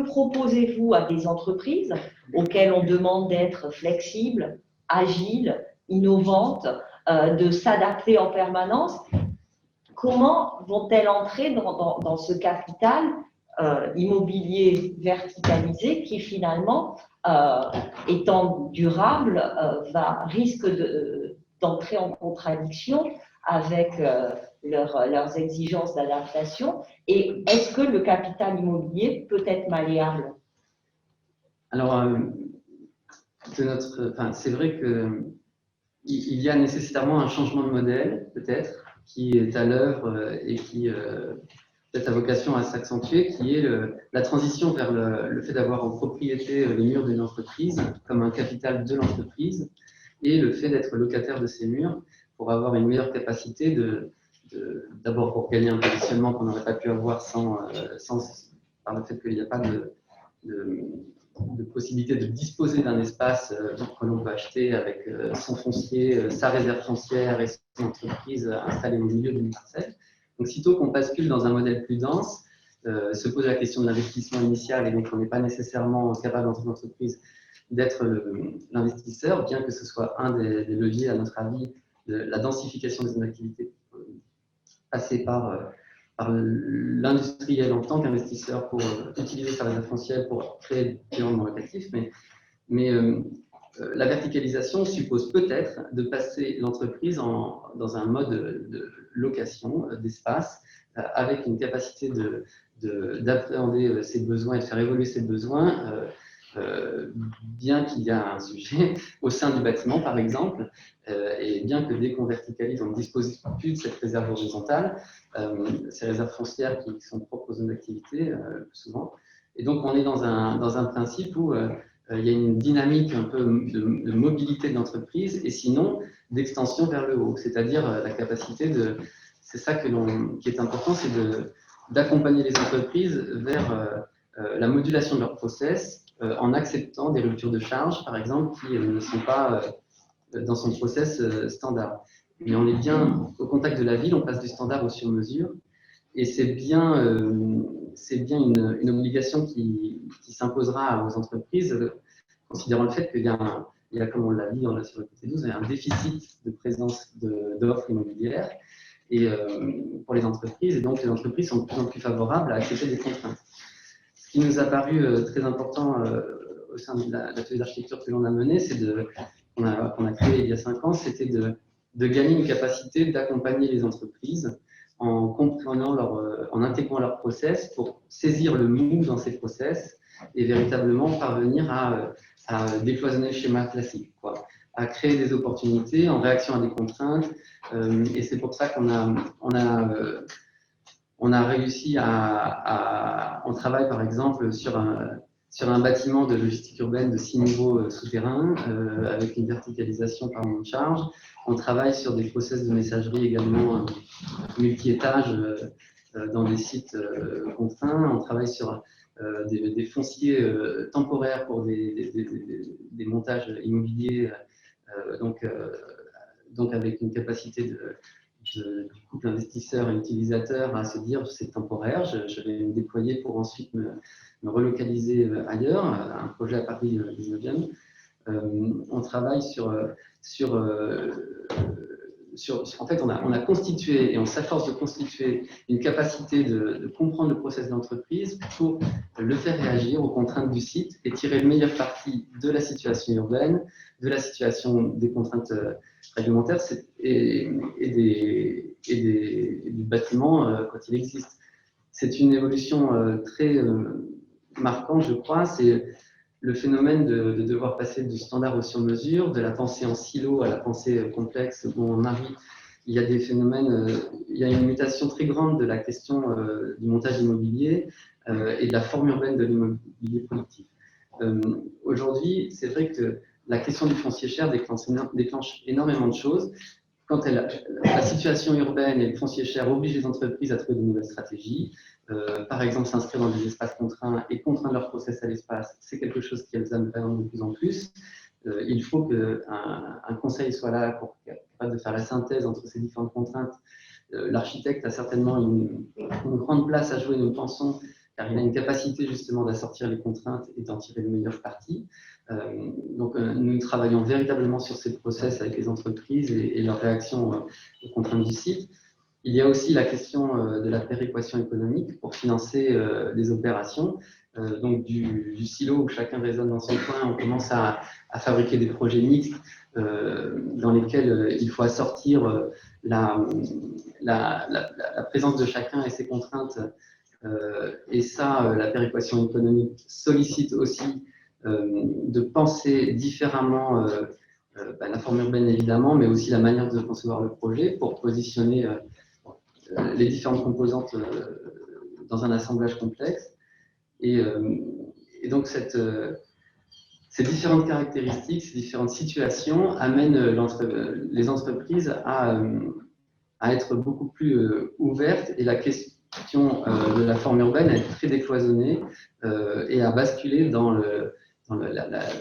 proposez-vous à des entreprises auxquelles on demande d'être flexibles, agiles, innovantes, de s'adapter en permanence? Comment vont-elles entrer dans ce capital immobilier verticalisé qui finalement, étant durable, risque d'entrer en contradiction avec leurs exigences d'adaptation? Et est-ce que le capital immobilier peut être malléable? Alors, c'est vrai qu'il y a nécessairement un changement de modèle, peut-être, qui est à l'œuvre et qui peut-être a vocation à s'accentuer, qui est la transition vers le fait d'avoir en propriété les murs d'une entreprise comme un capital de l'entreprise et le fait d'être locataire de ces murs pour avoir une meilleure capacité d'abord pour gagner un positionnement qu'on n'aurait pas pu avoir par le fait qu'il n'y a pas de possibilité de disposer d'un espace que l'on peut acheter avec son foncier, sa réserve foncière et son entreprise installée au milieu d'une parcelle. Donc, sitôt qu'on bascule dans un modèle plus dense, se pose la question de l'investissement initial et donc on n'est pas nécessairement capable dans une entreprise d'être l'investisseur, bien que ce soit un des leviers, à notre avis, de la densification des activités, passer par l'industriel en tant qu'investisseur pour utiliser sa réserve foncière pour créer des logements locatifs. Mais la verticalisation suppose peut-être de passer l'entreprise dans un mode de location d'espace avec une capacité d'appréhender ses besoins et de faire évoluer ses besoins, bien qu'il y a un sujet au sein du bâtiment, par exemple, et bien que dès qu'on verticalise, on ne dispose plus de cette réserve horizontale, ces réserves foncières qui sont propres aux zones d'activité, souvent. Et donc, on est dans un principe où il y a une dynamique un peu de mobilité de l'entreprise et sinon d'extension vers le haut, c'est-à-dire la capacité c'est ça qui est important, c'est d'accompagner les entreprises vers la modulation de leur process en acceptant des ruptures de charge, par exemple, qui ne sont pas dans son process standard. mais on est bien au contact de la ville, on passe du standard au sur-mesure, et c'est bien une obligation qui s'imposera aux entreprises, considérant le fait qu'il y a, comme on l'a dit sur le côté 12, un déficit de présence d'offres immobilières et, pour les entreprises, et donc les entreprises sont de plus en plus favorables à accepter des contraintes. Ce qui nous a paru très important au sein de l'atelier d'architecture que l'on a mené, qu'on a créé il y a 5 ans, c'était de gagner une capacité d'accompagner les entreprises en comprenant en intégrant leurs process pour saisir le mou dans ces process et véritablement parvenir à décloisonner le schéma classique, à créer des opportunités en réaction à des contraintes. Et c'est pour ça qu'on a réussi on travaille par exemple sur un bâtiment de logistique urbaine de 6 niveaux souterrains avec une verticalisation par nom de charge. On travaille sur des process de messagerie également multi-étages dans des sites contraints. On travaille sur des fonciers temporaires pour des montages immobiliers, donc avec une capacité du couple investisseur et utilisateur à se dire c'est temporaire, je vais me déployer pour ensuite me relocaliser ailleurs, un projet à Paris 19e. On travaille en fait, on a constitué et on s'efforce de constituer une capacité de comprendre le process d'entreprise pour le faire réagir aux contraintes du site et tirer le meilleur parti de la situation urbaine, de la situation des contraintes réglementaires et du bâtiment quand il existe. C'est une évolution très marquante, je crois. C'est le phénomène de devoir passer du standard au sur-mesure, de la pensée en silo à la pensée complexe où on marie. Il y a des phénomènes, il y a une mutation très grande de la question du montage immobilier et de la forme urbaine de l'immobilier productif. Aujourd'hui, c'est vrai que la question du foncier cher déclenche énormément de choses. Quand la situation urbaine et le foncier cher obligent les entreprises à trouver de nouvelles stratégies, par exemple s'inscrire dans des espaces contraints et contraindre leur process à l'espace, c'est quelque chose qui appréhende de plus en plus. Il faut qu'un conseil soit là pour capable de faire la synthèse entre ces différentes contraintes. L'architecte a certainement une grande place à jouer, nous pensons, car il a une capacité justement d'assortir les contraintes et d'en tirer le meilleur parti. Donc nous travaillons véritablement sur ces process avec les entreprises et leur réaction aux contraintes du site. Il y a aussi la question de la péréquation économique pour financer les opérations. Donc du silo où chacun raisonne dans son coin, on commence à fabriquer des projets mixtes dans lesquels il faut assortir la présence de chacun et ses contraintes. Et ça, la péréquation économique sollicite aussi de penser différemment la forme urbaine évidemment, mais aussi la manière de concevoir le projet pour positionner les différentes composantes dans un assemblage complexe. Et donc ces différentes caractéristiques, ces différentes situations amènent les entreprises à être beaucoup plus ouvertes et la question de la forme urbaine à être très décloisonnée et à basculer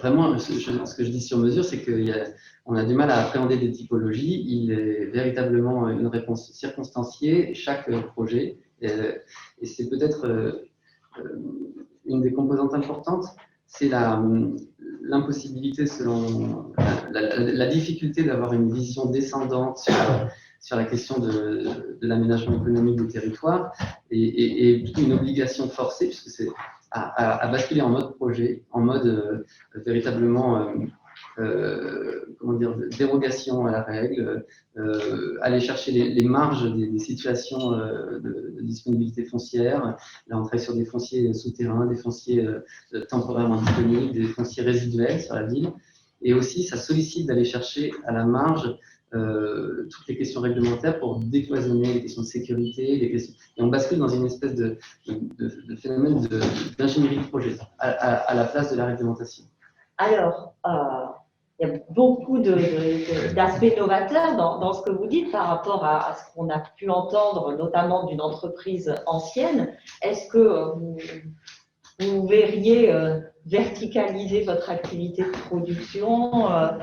vraiment, ce que je dis sur mesure, c'est qu'on a du mal à appréhender des typologies. Il est véritablement une réponse circonstanciée, chaque projet. Et c'est peut-être une des composantes importantes, c'est l'impossibilité, selon la difficulté d'avoir une vision descendante sur la question de l'aménagement économique du territoire et une obligation forcée, puisque c'est à basculer en mode projet, en mode véritablement dérogation à la règle, aller chercher les marges des situations de disponibilité foncière. Là, on travaille sur des fonciers souterrains, des fonciers temporairement disponibles, des fonciers résiduels sur la ville. Et aussi, ça sollicite d'aller chercher à la marge toutes les questions réglementaires pour décloisonner les questions de sécurité, et on bascule dans une espèce de phénomène d'ingénierie de projet à la place de la réglementation. Alors, il y a beaucoup d'aspects novateurs dans ce que vous dites par rapport à ce qu'on a pu entendre, notamment d'une entreprise ancienne. Est-ce que vous verriez verticaliser votre activité de production a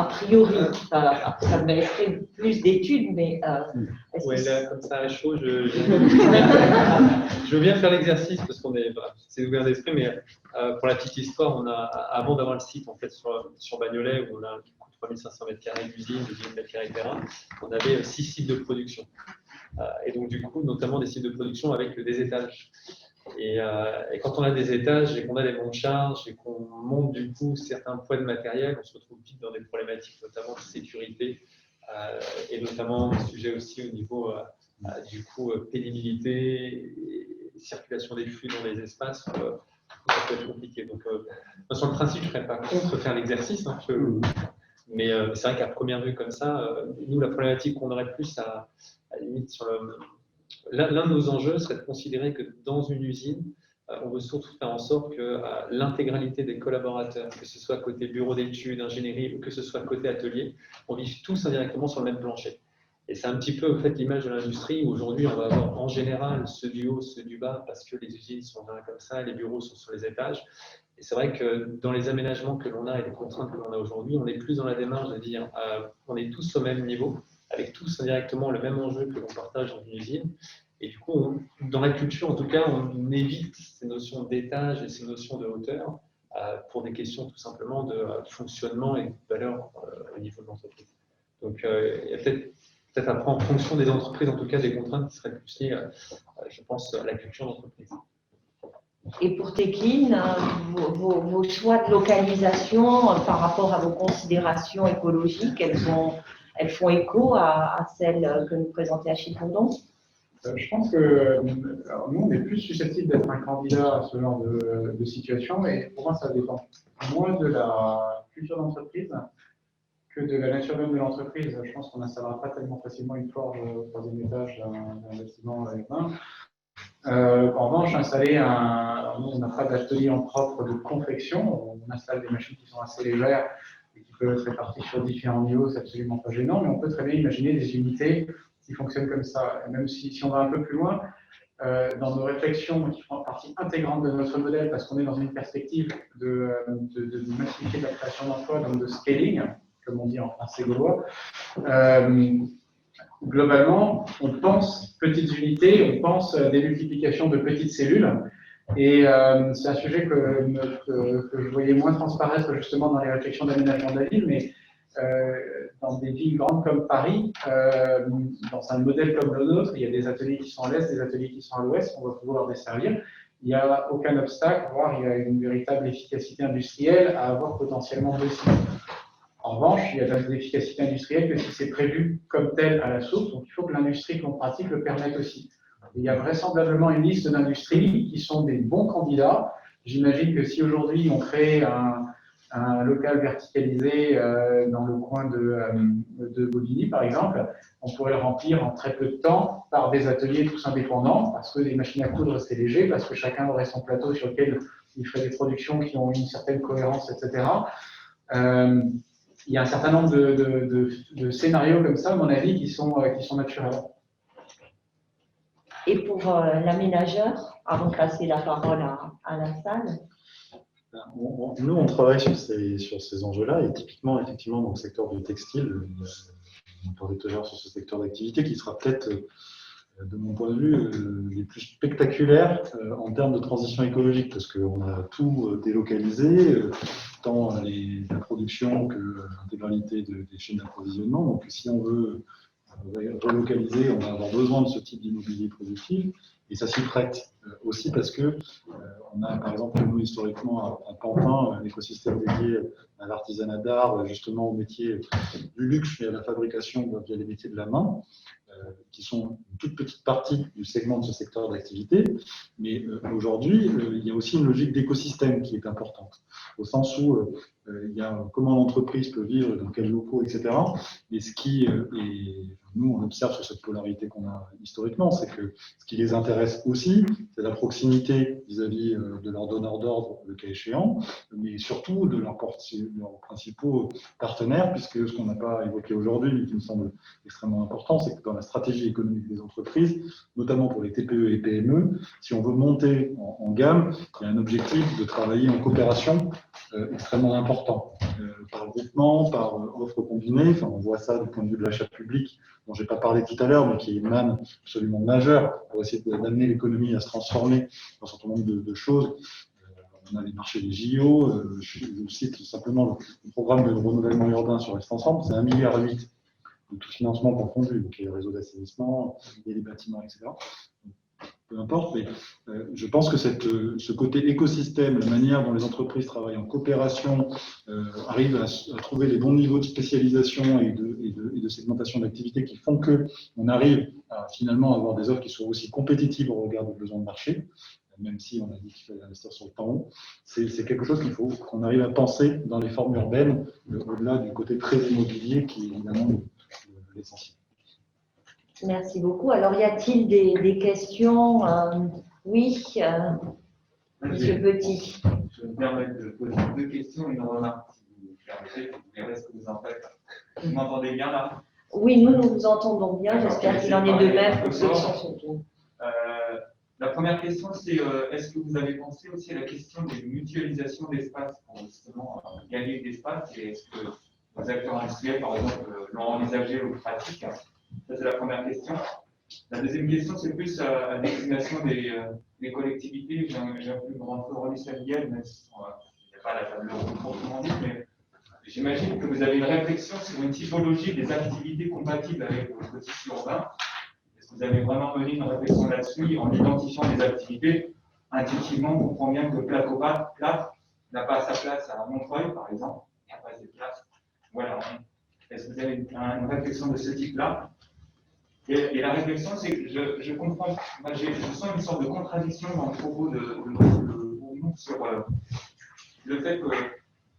priori? Après, ça mériterait plus d'études, mais est-ce Ouais, que là, comme ça, à chaud, je veux bien faire l'exercice parce qu'on est, c'est ouvert d'esprit, mais pour la petite histoire, avant d'avoir le site en fait sur Bagnolet, où on a 3500 m² d'usine, 10 m² terrain, on avait 6 sites de production. Et donc, du coup, notamment des sites de production avec des étages. Et quand on a des étages et qu'on a des monts de charge et qu'on monte du coup certains poids de matériel, on se retrouve vite dans des problématiques notamment de sécurité et notamment des sujets aussi au niveau du coup pénibilité et circulation des flux dans les espaces. Ça peut être compliqué. Donc, sur le principe, je ne serais pas contre faire l'exercice, hein, mais c'est vrai qu'à première vue comme ça, nous, la problématique qu'on aurait plus à limite sur l'un de nos enjeux serait de considérer que dans une usine, on veut surtout faire en sorte que l'intégralité des collaborateurs, que ce soit côté bureau d'études, ingénierie ou que ce soit côté atelier, on vive tous indirectement sur le même plancher. Et c'est un petit peu en fait, l'image de l'industrie où aujourd'hui on va avoir en général ceux du haut, ceux du bas, parce que les usines sont là comme ça, les bureaux sont sur les étages. Et c'est vrai que dans les aménagements que l'on a et les contraintes que l'on a aujourd'hui, on est plus dans la démarche de dire on est tous au même niveau, avec tous indirectement le même enjeu que l'on partage dans une usine. Et du coup, dans la culture, en tout cas, on évite ces notions d'étage et ces notions de hauteur pour des questions tout simplement de fonctionnement et de valeur au niveau de l'entreprise. Donc, il y a peut-être après, en fonction des entreprises, en tout cas, des contraintes qui seraient plus liées, je pense, à la culture d'entreprise. Et pour Tekin, vos choix de localisation par rapport à vos considérations écologiques, elles font écho à celles que nous présentez à Chicourdon? Je pense que nous, on est plus susceptible d'être un candidat à ce genre de situation, et pour moi, ça dépend moins de la culture d'entreprise que de la nature même de l'entreprise. Je pense qu'on n'installera pas tellement facilement une forge au 3e étage d'un bâtiment urbain. En revanche, on n'a pas d'atelier en propre de confection, on installe des machines qui sont assez légères et qui peuvent être réparties sur différents niveaux, c'est absolument pas gênant, mais on peut très bien imaginer des unités qui fonctionnent comme ça. Et même si on va un peu plus loin, dans nos réflexions qui font partie intégrante de notre modèle, parce qu'on est dans une perspective de massifier la création d'emplois, donc de scaling, comme on dit en français gaulois, globalement, on pense petites unités, on pense démultiplication de petites cellules. Et c'est un sujet que je voyais moins transparaître justement dans les réflexions d'aménagement de la ville, mais dans des villes grandes comme Paris, dans un modèle comme le nôtre, il y a des ateliers qui sont à l'est, des ateliers qui sont à l'ouest, on va pouvoir desservir. Il n'y a aucun obstacle, voire il y a une véritable efficacité industrielle à avoir potentiellement deux sites. En revanche, il y a de l'efficacité industrielle que si c'est prévu comme tel à la source, donc il faut que l'industrie qu'on pratique le permette aussi. Il y a vraisemblablement une liste d'industries qui sont des bons candidats. J'imagine que si aujourd'hui on crée un local verticalisé dans le coin de Bobigny, par exemple, on pourrait le remplir en très peu de temps par des ateliers tous indépendants, parce que les machines à coudre c'est léger, parce que chacun aurait son plateau sur lequel il ferait des productions qui ont une certaine cohérence, etc. Il y a un certain nombre de scénarios comme ça, à mon avis, qui sont naturels. Et pour l'aménageur, avant de passer la parole à la salle? Nous, on travaille sur ces enjeux-là, et typiquement, effectivement, dans le secteur du textile, on parlait tout à l'heure sur ce secteur d'activité qui sera peut-être, de mon point de vue, les plus spectaculaires en termes de transition écologique, parce qu'on a tout délocalisé, tant la production que l'intégralité des chaînes d'approvisionnement. Donc, si on veut relocaliser, on va avoir besoin de ce type d'immobilier productif, et ça s'y prête aussi parce que on a, par exemple, nous, historiquement, à Pantin, un écosystème dédié à l'artisanat d'art, justement au métier du luxe, mais à la fabrication via les métiers de la main, qui sont une toute petite partie du segment de ce secteur d'activité. Mais aujourd'hui, il y a aussi une logique d'écosystème qui est importante, au sens où il y a comment l'entreprise peut vivre, dans quels locaux, etc. Mais ce qui est nous, on observe sur cette polarité qu'on a historiquement, c'est que ce qui les intéresse aussi, c'est la proximité vis-à-vis de leurs donneurs d'ordre, le cas échéant, mais surtout de leurs principaux partenaires, puisque ce qu'on n'a pas évoqué aujourd'hui, mais qui me semble extrêmement important, c'est que dans la stratégie économique des entreprises, notamment pour les TPE et PME, si on veut monter en gamme, il y a un objectif de travailler en coopération extrêmement important, par groupement, par offre combinée. Enfin, on voit ça du point de vue de l'achat public, dont je n'ai pas parlé tout à l'heure, mais qui est une manne absolument majeure pour essayer d'amener l'économie à se transformer dans un certain nombre de choses. On a les marchés des JO, je cite simplement le programme de renouvellement urbain sur Est Ensemble, c'est 1,8 milliard de tout financement confondu, donc les réseaux d'assainissement, et les bâtiments, etc. Peu importe, mais je pense que ce côté écosystème, la manière dont les entreprises travaillent en coopération, arrivent à trouver les bons niveaux de spécialisation et de segmentation d'activité qui font qu'on arrive à finalement avoir des offres qui soient aussi compétitives au regard des besoins de marché, même si on a dit qu'il fallait investir sur le temps long, c'est quelque chose qu'il faut qu'on arrive à penser dans les formes urbaines, au-delà du côté très immobilier qui est évidemment l'essentiel. Merci beaucoup. Alors, y a-t-il des questions? Oui, Monsieur Petit. Je vais me permettre de poser 2 questions et une remarque, si vous permettez, vous verrez ce que vous en faites. Vous m'entendez bien là? Oui, nous vous entendons bien. J'espère qu'il en est de même pour ceux qui sont sur le La première question, c'est est-ce que vous avez pensé aussi à la question des mutualisations d'espace pour justement gagner de l'espace, et est-ce que les acteurs industriels, par exemple, l'ont envisagé ou pratique? Ça, c'est la première question. La deuxième question, c'est plus à destination des collectivités. J'ai un plus grand forum familial, même si il n'y a pas la table ronde proprement dit, mais j'imagine que vous avez une réflexion sur une typologie des activités compatibles avec le tissu urbain. Est-ce que vous avez vraiment mené une réflexion là-dessus en identifiant des activités? Intuitivement, on comprend bien que Plate n'a pas sa place à Montreuil, par exemple. Il n'y a pas assez de place. Voilà. Est-ce que vous avez une réflexion de ce type-là? Et la réflexion, c'est que je comprends, je sens une sorte de contradiction dans le propos de Bourgnon sur le fait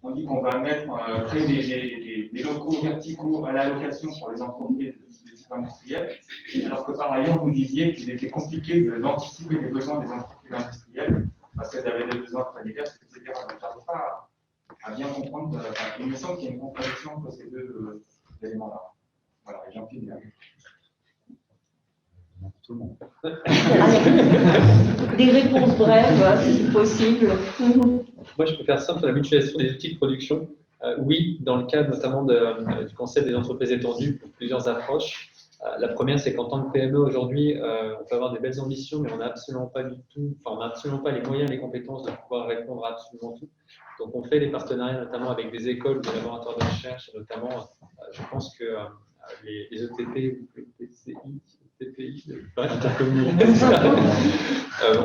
qu'on dit qu'on va créer des locaux verticaux à la location pour les entreprises de type industriel, alors que par ailleurs, vous disiez qu'il était compliqué d'anticiper les besoins des entreprises industrielles parce qu'elles avaient des besoins très divers, etc. Donc, je n'arrive pas à bien comprendre. Il me semble qu'il y a une contradiction entre ces deux éléments-là. Voilà, et j'en finis là. Tout le monde. Des réponses brèves, si possible. Moi, je peux faire simple sur la mutualisation des outils de production. Oui, dans le cadre notamment du concept des entreprises étendues, pour plusieurs approches. La première, c'est qu'en tant que PME aujourd'hui, on peut avoir des belles ambitions, mais on n'a absolument pas du tout, enfin, on n'a absolument pas les moyens et les compétences de pouvoir répondre à absolument tout. Donc, on fait des partenariats notamment avec des écoles ou des laboratoires de recherche, et notamment, je pense que les ETP ou les TPI, en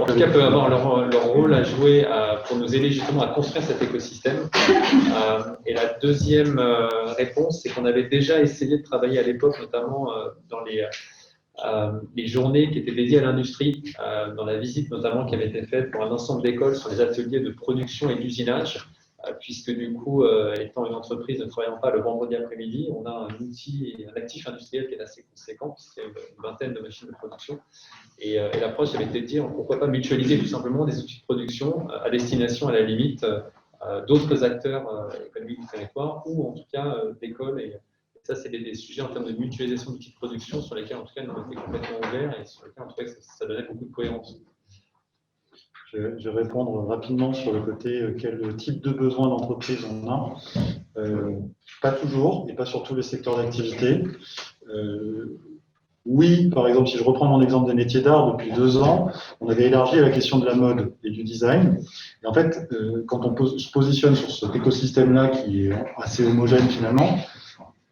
tout cas, peuvent avoir leur rôle à jouer pour nous aider justement à construire cet écosystème. Et la deuxième réponse, c'est qu'on avait déjà essayé de travailler à l'époque, notamment dans les journées qui étaient dédiées à l'industrie, dans la visite notamment qui avait été faite pour un ensemble d'écoles sur les ateliers de production et d'usinage, puisque du coup, étant une entreprise ne travaillant pas le vendredi après-midi, on a un outil et un actif industriel qui est assez conséquent, puisqu'il y a une vingtaine de machines de production. Et l'approche avait été de dire pourquoi pas mutualiser tout simplement des outils de production à destination, à la limite, d'autres acteurs économiques du territoire, ou en tout cas d'écoles. Et ça, c'est des sujets en termes de mutualisation d'outils de production sur lesquels, en tout cas, nous on était complètement ouverts et sur lesquels, en tout cas, ça donnait beaucoup de cohérence. Je vais répondre rapidement sur le côté quel type de besoin d'entreprise on a. Pas toujours, et pas sur tous les secteurs d'activité. Oui, par exemple, si je reprends mon exemple des métiers d'art, depuis 2 ans, on avait élargi à la question de la mode et du design. Et en fait, quand on se positionne sur cet écosystème-là, qui est assez homogène finalement,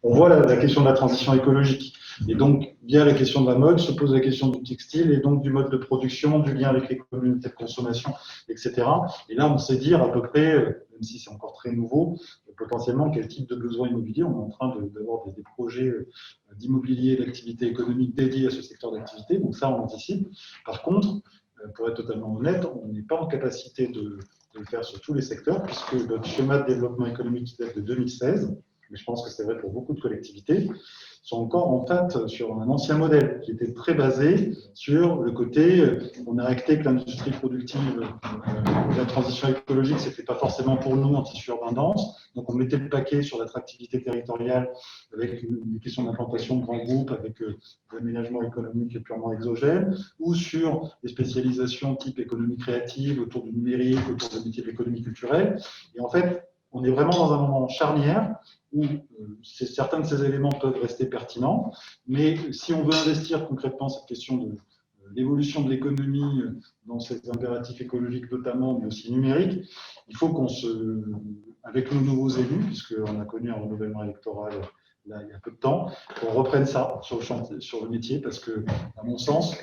on voit la question de la transition écologique. Et donc, via la question de la mode, se pose la question du textile et donc du mode de production, du lien avec les communautés de consommation, etc. Et là, on sait dire à peu près, même si c'est encore très nouveau, potentiellement quel type de besoin immobilier. On est en train d'avoir des projets d'immobilier, d'activité économique dédiés à ce secteur d'activité. Donc ça, on anticipe. Par contre, pour être totalement honnête, on n'est pas en capacité de le faire sur tous les secteurs, puisque notre schéma de développement économique qui date de 2016, mais je pense que c'est vrai pour beaucoup de collectivités, sont encore en fait sur un ancien modèle qui était très basé sur le côté, on a acté que l'industrie productive, la transition écologique, c'était pas forcément pour nous en tissu urbain dense, donc on mettait le paquet sur l'attractivité territoriale avec une question d'implantation de grands groupes, avec l'aménagement économique purement exogène, ou sur des spécialisations type économie créative, autour du numérique, autour des métiers de l'économie culturelle, et en fait, on est vraiment dans un moment charnière où certains de ces éléments peuvent rester pertinents, mais si on veut investir concrètement cette question de l'évolution de l'économie dans ces impératifs écologiques notamment, mais aussi numériques, il faut qu'on avec nos nouveaux élus, puisqu'on a connu un renouvellement électoral là, il y a peu de temps, qu'on reprenne ça sur le chantier, sur le métier, parce que, à mon sens,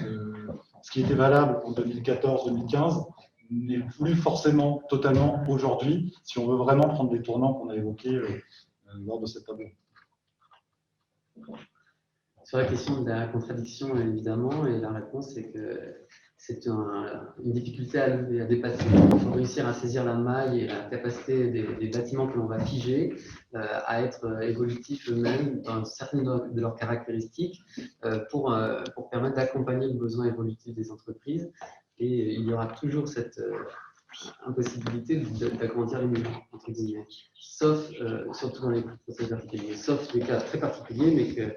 ce qui était valable en 2014-2015 n'est plus forcément totalement aujourd'hui, si on veut vraiment prendre les tournants qu'on a évoqués lors de cette table. Sur la question de la contradiction, évidemment, et la réponse c'est que c'est une difficulté à dépasser. Il faut réussir à saisir la maille et la capacité des bâtiments que l'on va figer à être évolutifs eux-mêmes dans certaines de leurs caractéristiques pour permettre d'accompagner le besoin évolutif des entreprises. Et il y aura toujours cette impossibilité d'agrandir les murs, entre guillemets, sauf, surtout dans les processus particuliers, sauf des cas très particuliers, mais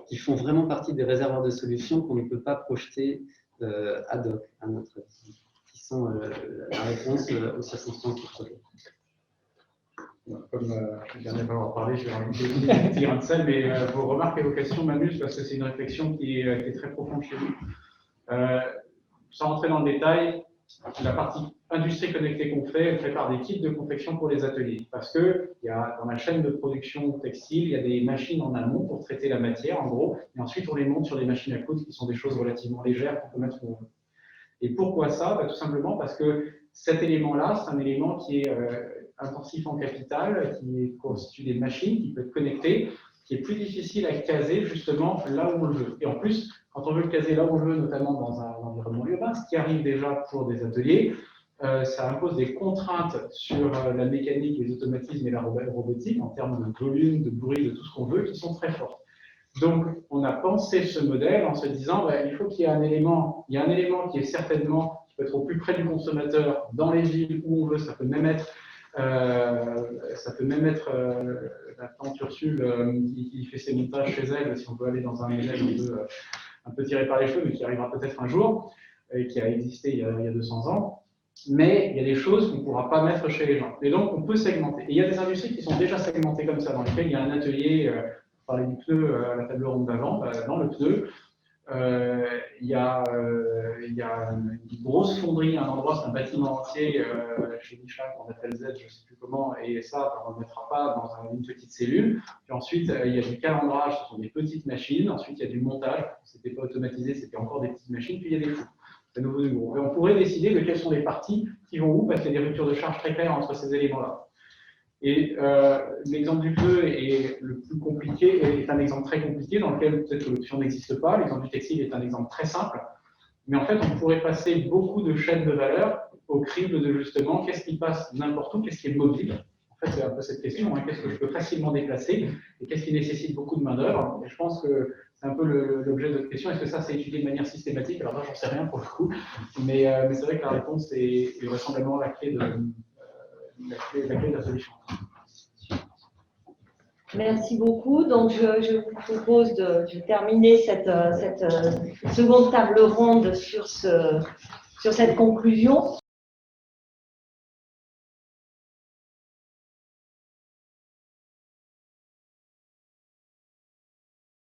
qui font vraiment partie des réservoirs de solutions qu'on ne peut pas projeter ad hoc, à notre avis, qui sont la réponse aux circonstances du projet. Comme je viens d'avoir parlé, je vais rajouter un petit grain de sel, mais vos remarques et vos questions m'amusent parce que c'est une réflexion qui est très profonde chez nous. Sans rentrer dans le détail, la partie industrie connectée qu'on fait, elle prépare des kits de confection pour les ateliers. Parce que dans la chaîne de production textile, il y a des machines en amont pour traiter la matière, en gros, et ensuite on les monte sur des machines à coudre qui sont des choses relativement légères qu'on peut mettre où on veut. Et pourquoi ça? Tout simplement parce que cet élément-là, c'est un élément qui est intensif en capital, qui est constitué des machines, qui peut être connecté, qui est plus difficile à caser justement là où on le veut. Et en plus, quand on veut le caser là où on le veut, notamment dans un environnement urbain, ce qui arrive déjà pour des ateliers, ça impose des contraintes sur la mécanique, les automatismes et la robotique en termes de volume, de bruit, de tout ce qu'on veut, qui sont très fortes. Donc, on a pensé ce modèle en se disant il faut qu'il y ait un élément, qui est certainement, qui peut être au plus près du consommateur, dans les villes où on veut, ça peut même être la tante Ursule qui fait ses montages chez elle, si on peut aller dans un modèle un peu tiré par les cheveux, mais qui arrivera peut-être un jour, et qui a existé il y a 200 ans. Mais il y a des choses qu'on ne pourra pas mettre chez les gens. Et donc, on peut segmenter. Et il y a des industries qui sont déjà segmentées comme ça, dans lesquelles il y a un atelier, on parlait du pneu à la table ronde d'avant, dans le pneu, il y a une grosse fonderie, un endroit, c'est un bâtiment entier, chez Michelin, qu'on appelle Z, je ne sais plus comment, et ça, on ne le mettra pas dans une petite cellule. Puis ensuite, il y a du calendrage, ce sont des petites machines. Ensuite, il y a du montage, ce n'était pas automatisé, c'était encore des petites machines. Puis il y a des fours. C'est nouveau du gros. Et on pourrait décider de quelles sont les parties qui vont où, parce qu'il y a des ruptures de charge très claires entre ces éléments-là. Et l'exemple du pneu est le plus compliqué, est un exemple très compliqué dans lequel peut-être que l'option n'existe pas. L'exemple du textile est un exemple très simple. Mais en fait, on pourrait passer beaucoup de chaînes de valeur au crible de justement qu'est-ce qui passe n'importe où, qu'est-ce qui est mobile. En fait, c'est un peu cette question, qu'est-ce que je peux facilement déplacer et qu'est-ce qui nécessite beaucoup de main-d'œuvre. Et je pense que c'est un peu l'objet de votre question. Est-ce que ça, c'est étudié de manière systématique? Alors là, j'en sais rien pour le coup. Mais c'est vrai que la réponse est vraisemblablement la clé de la solution. Merci beaucoup. Donc, je vous propose de terminer cette seconde table ronde sur cette conclusion.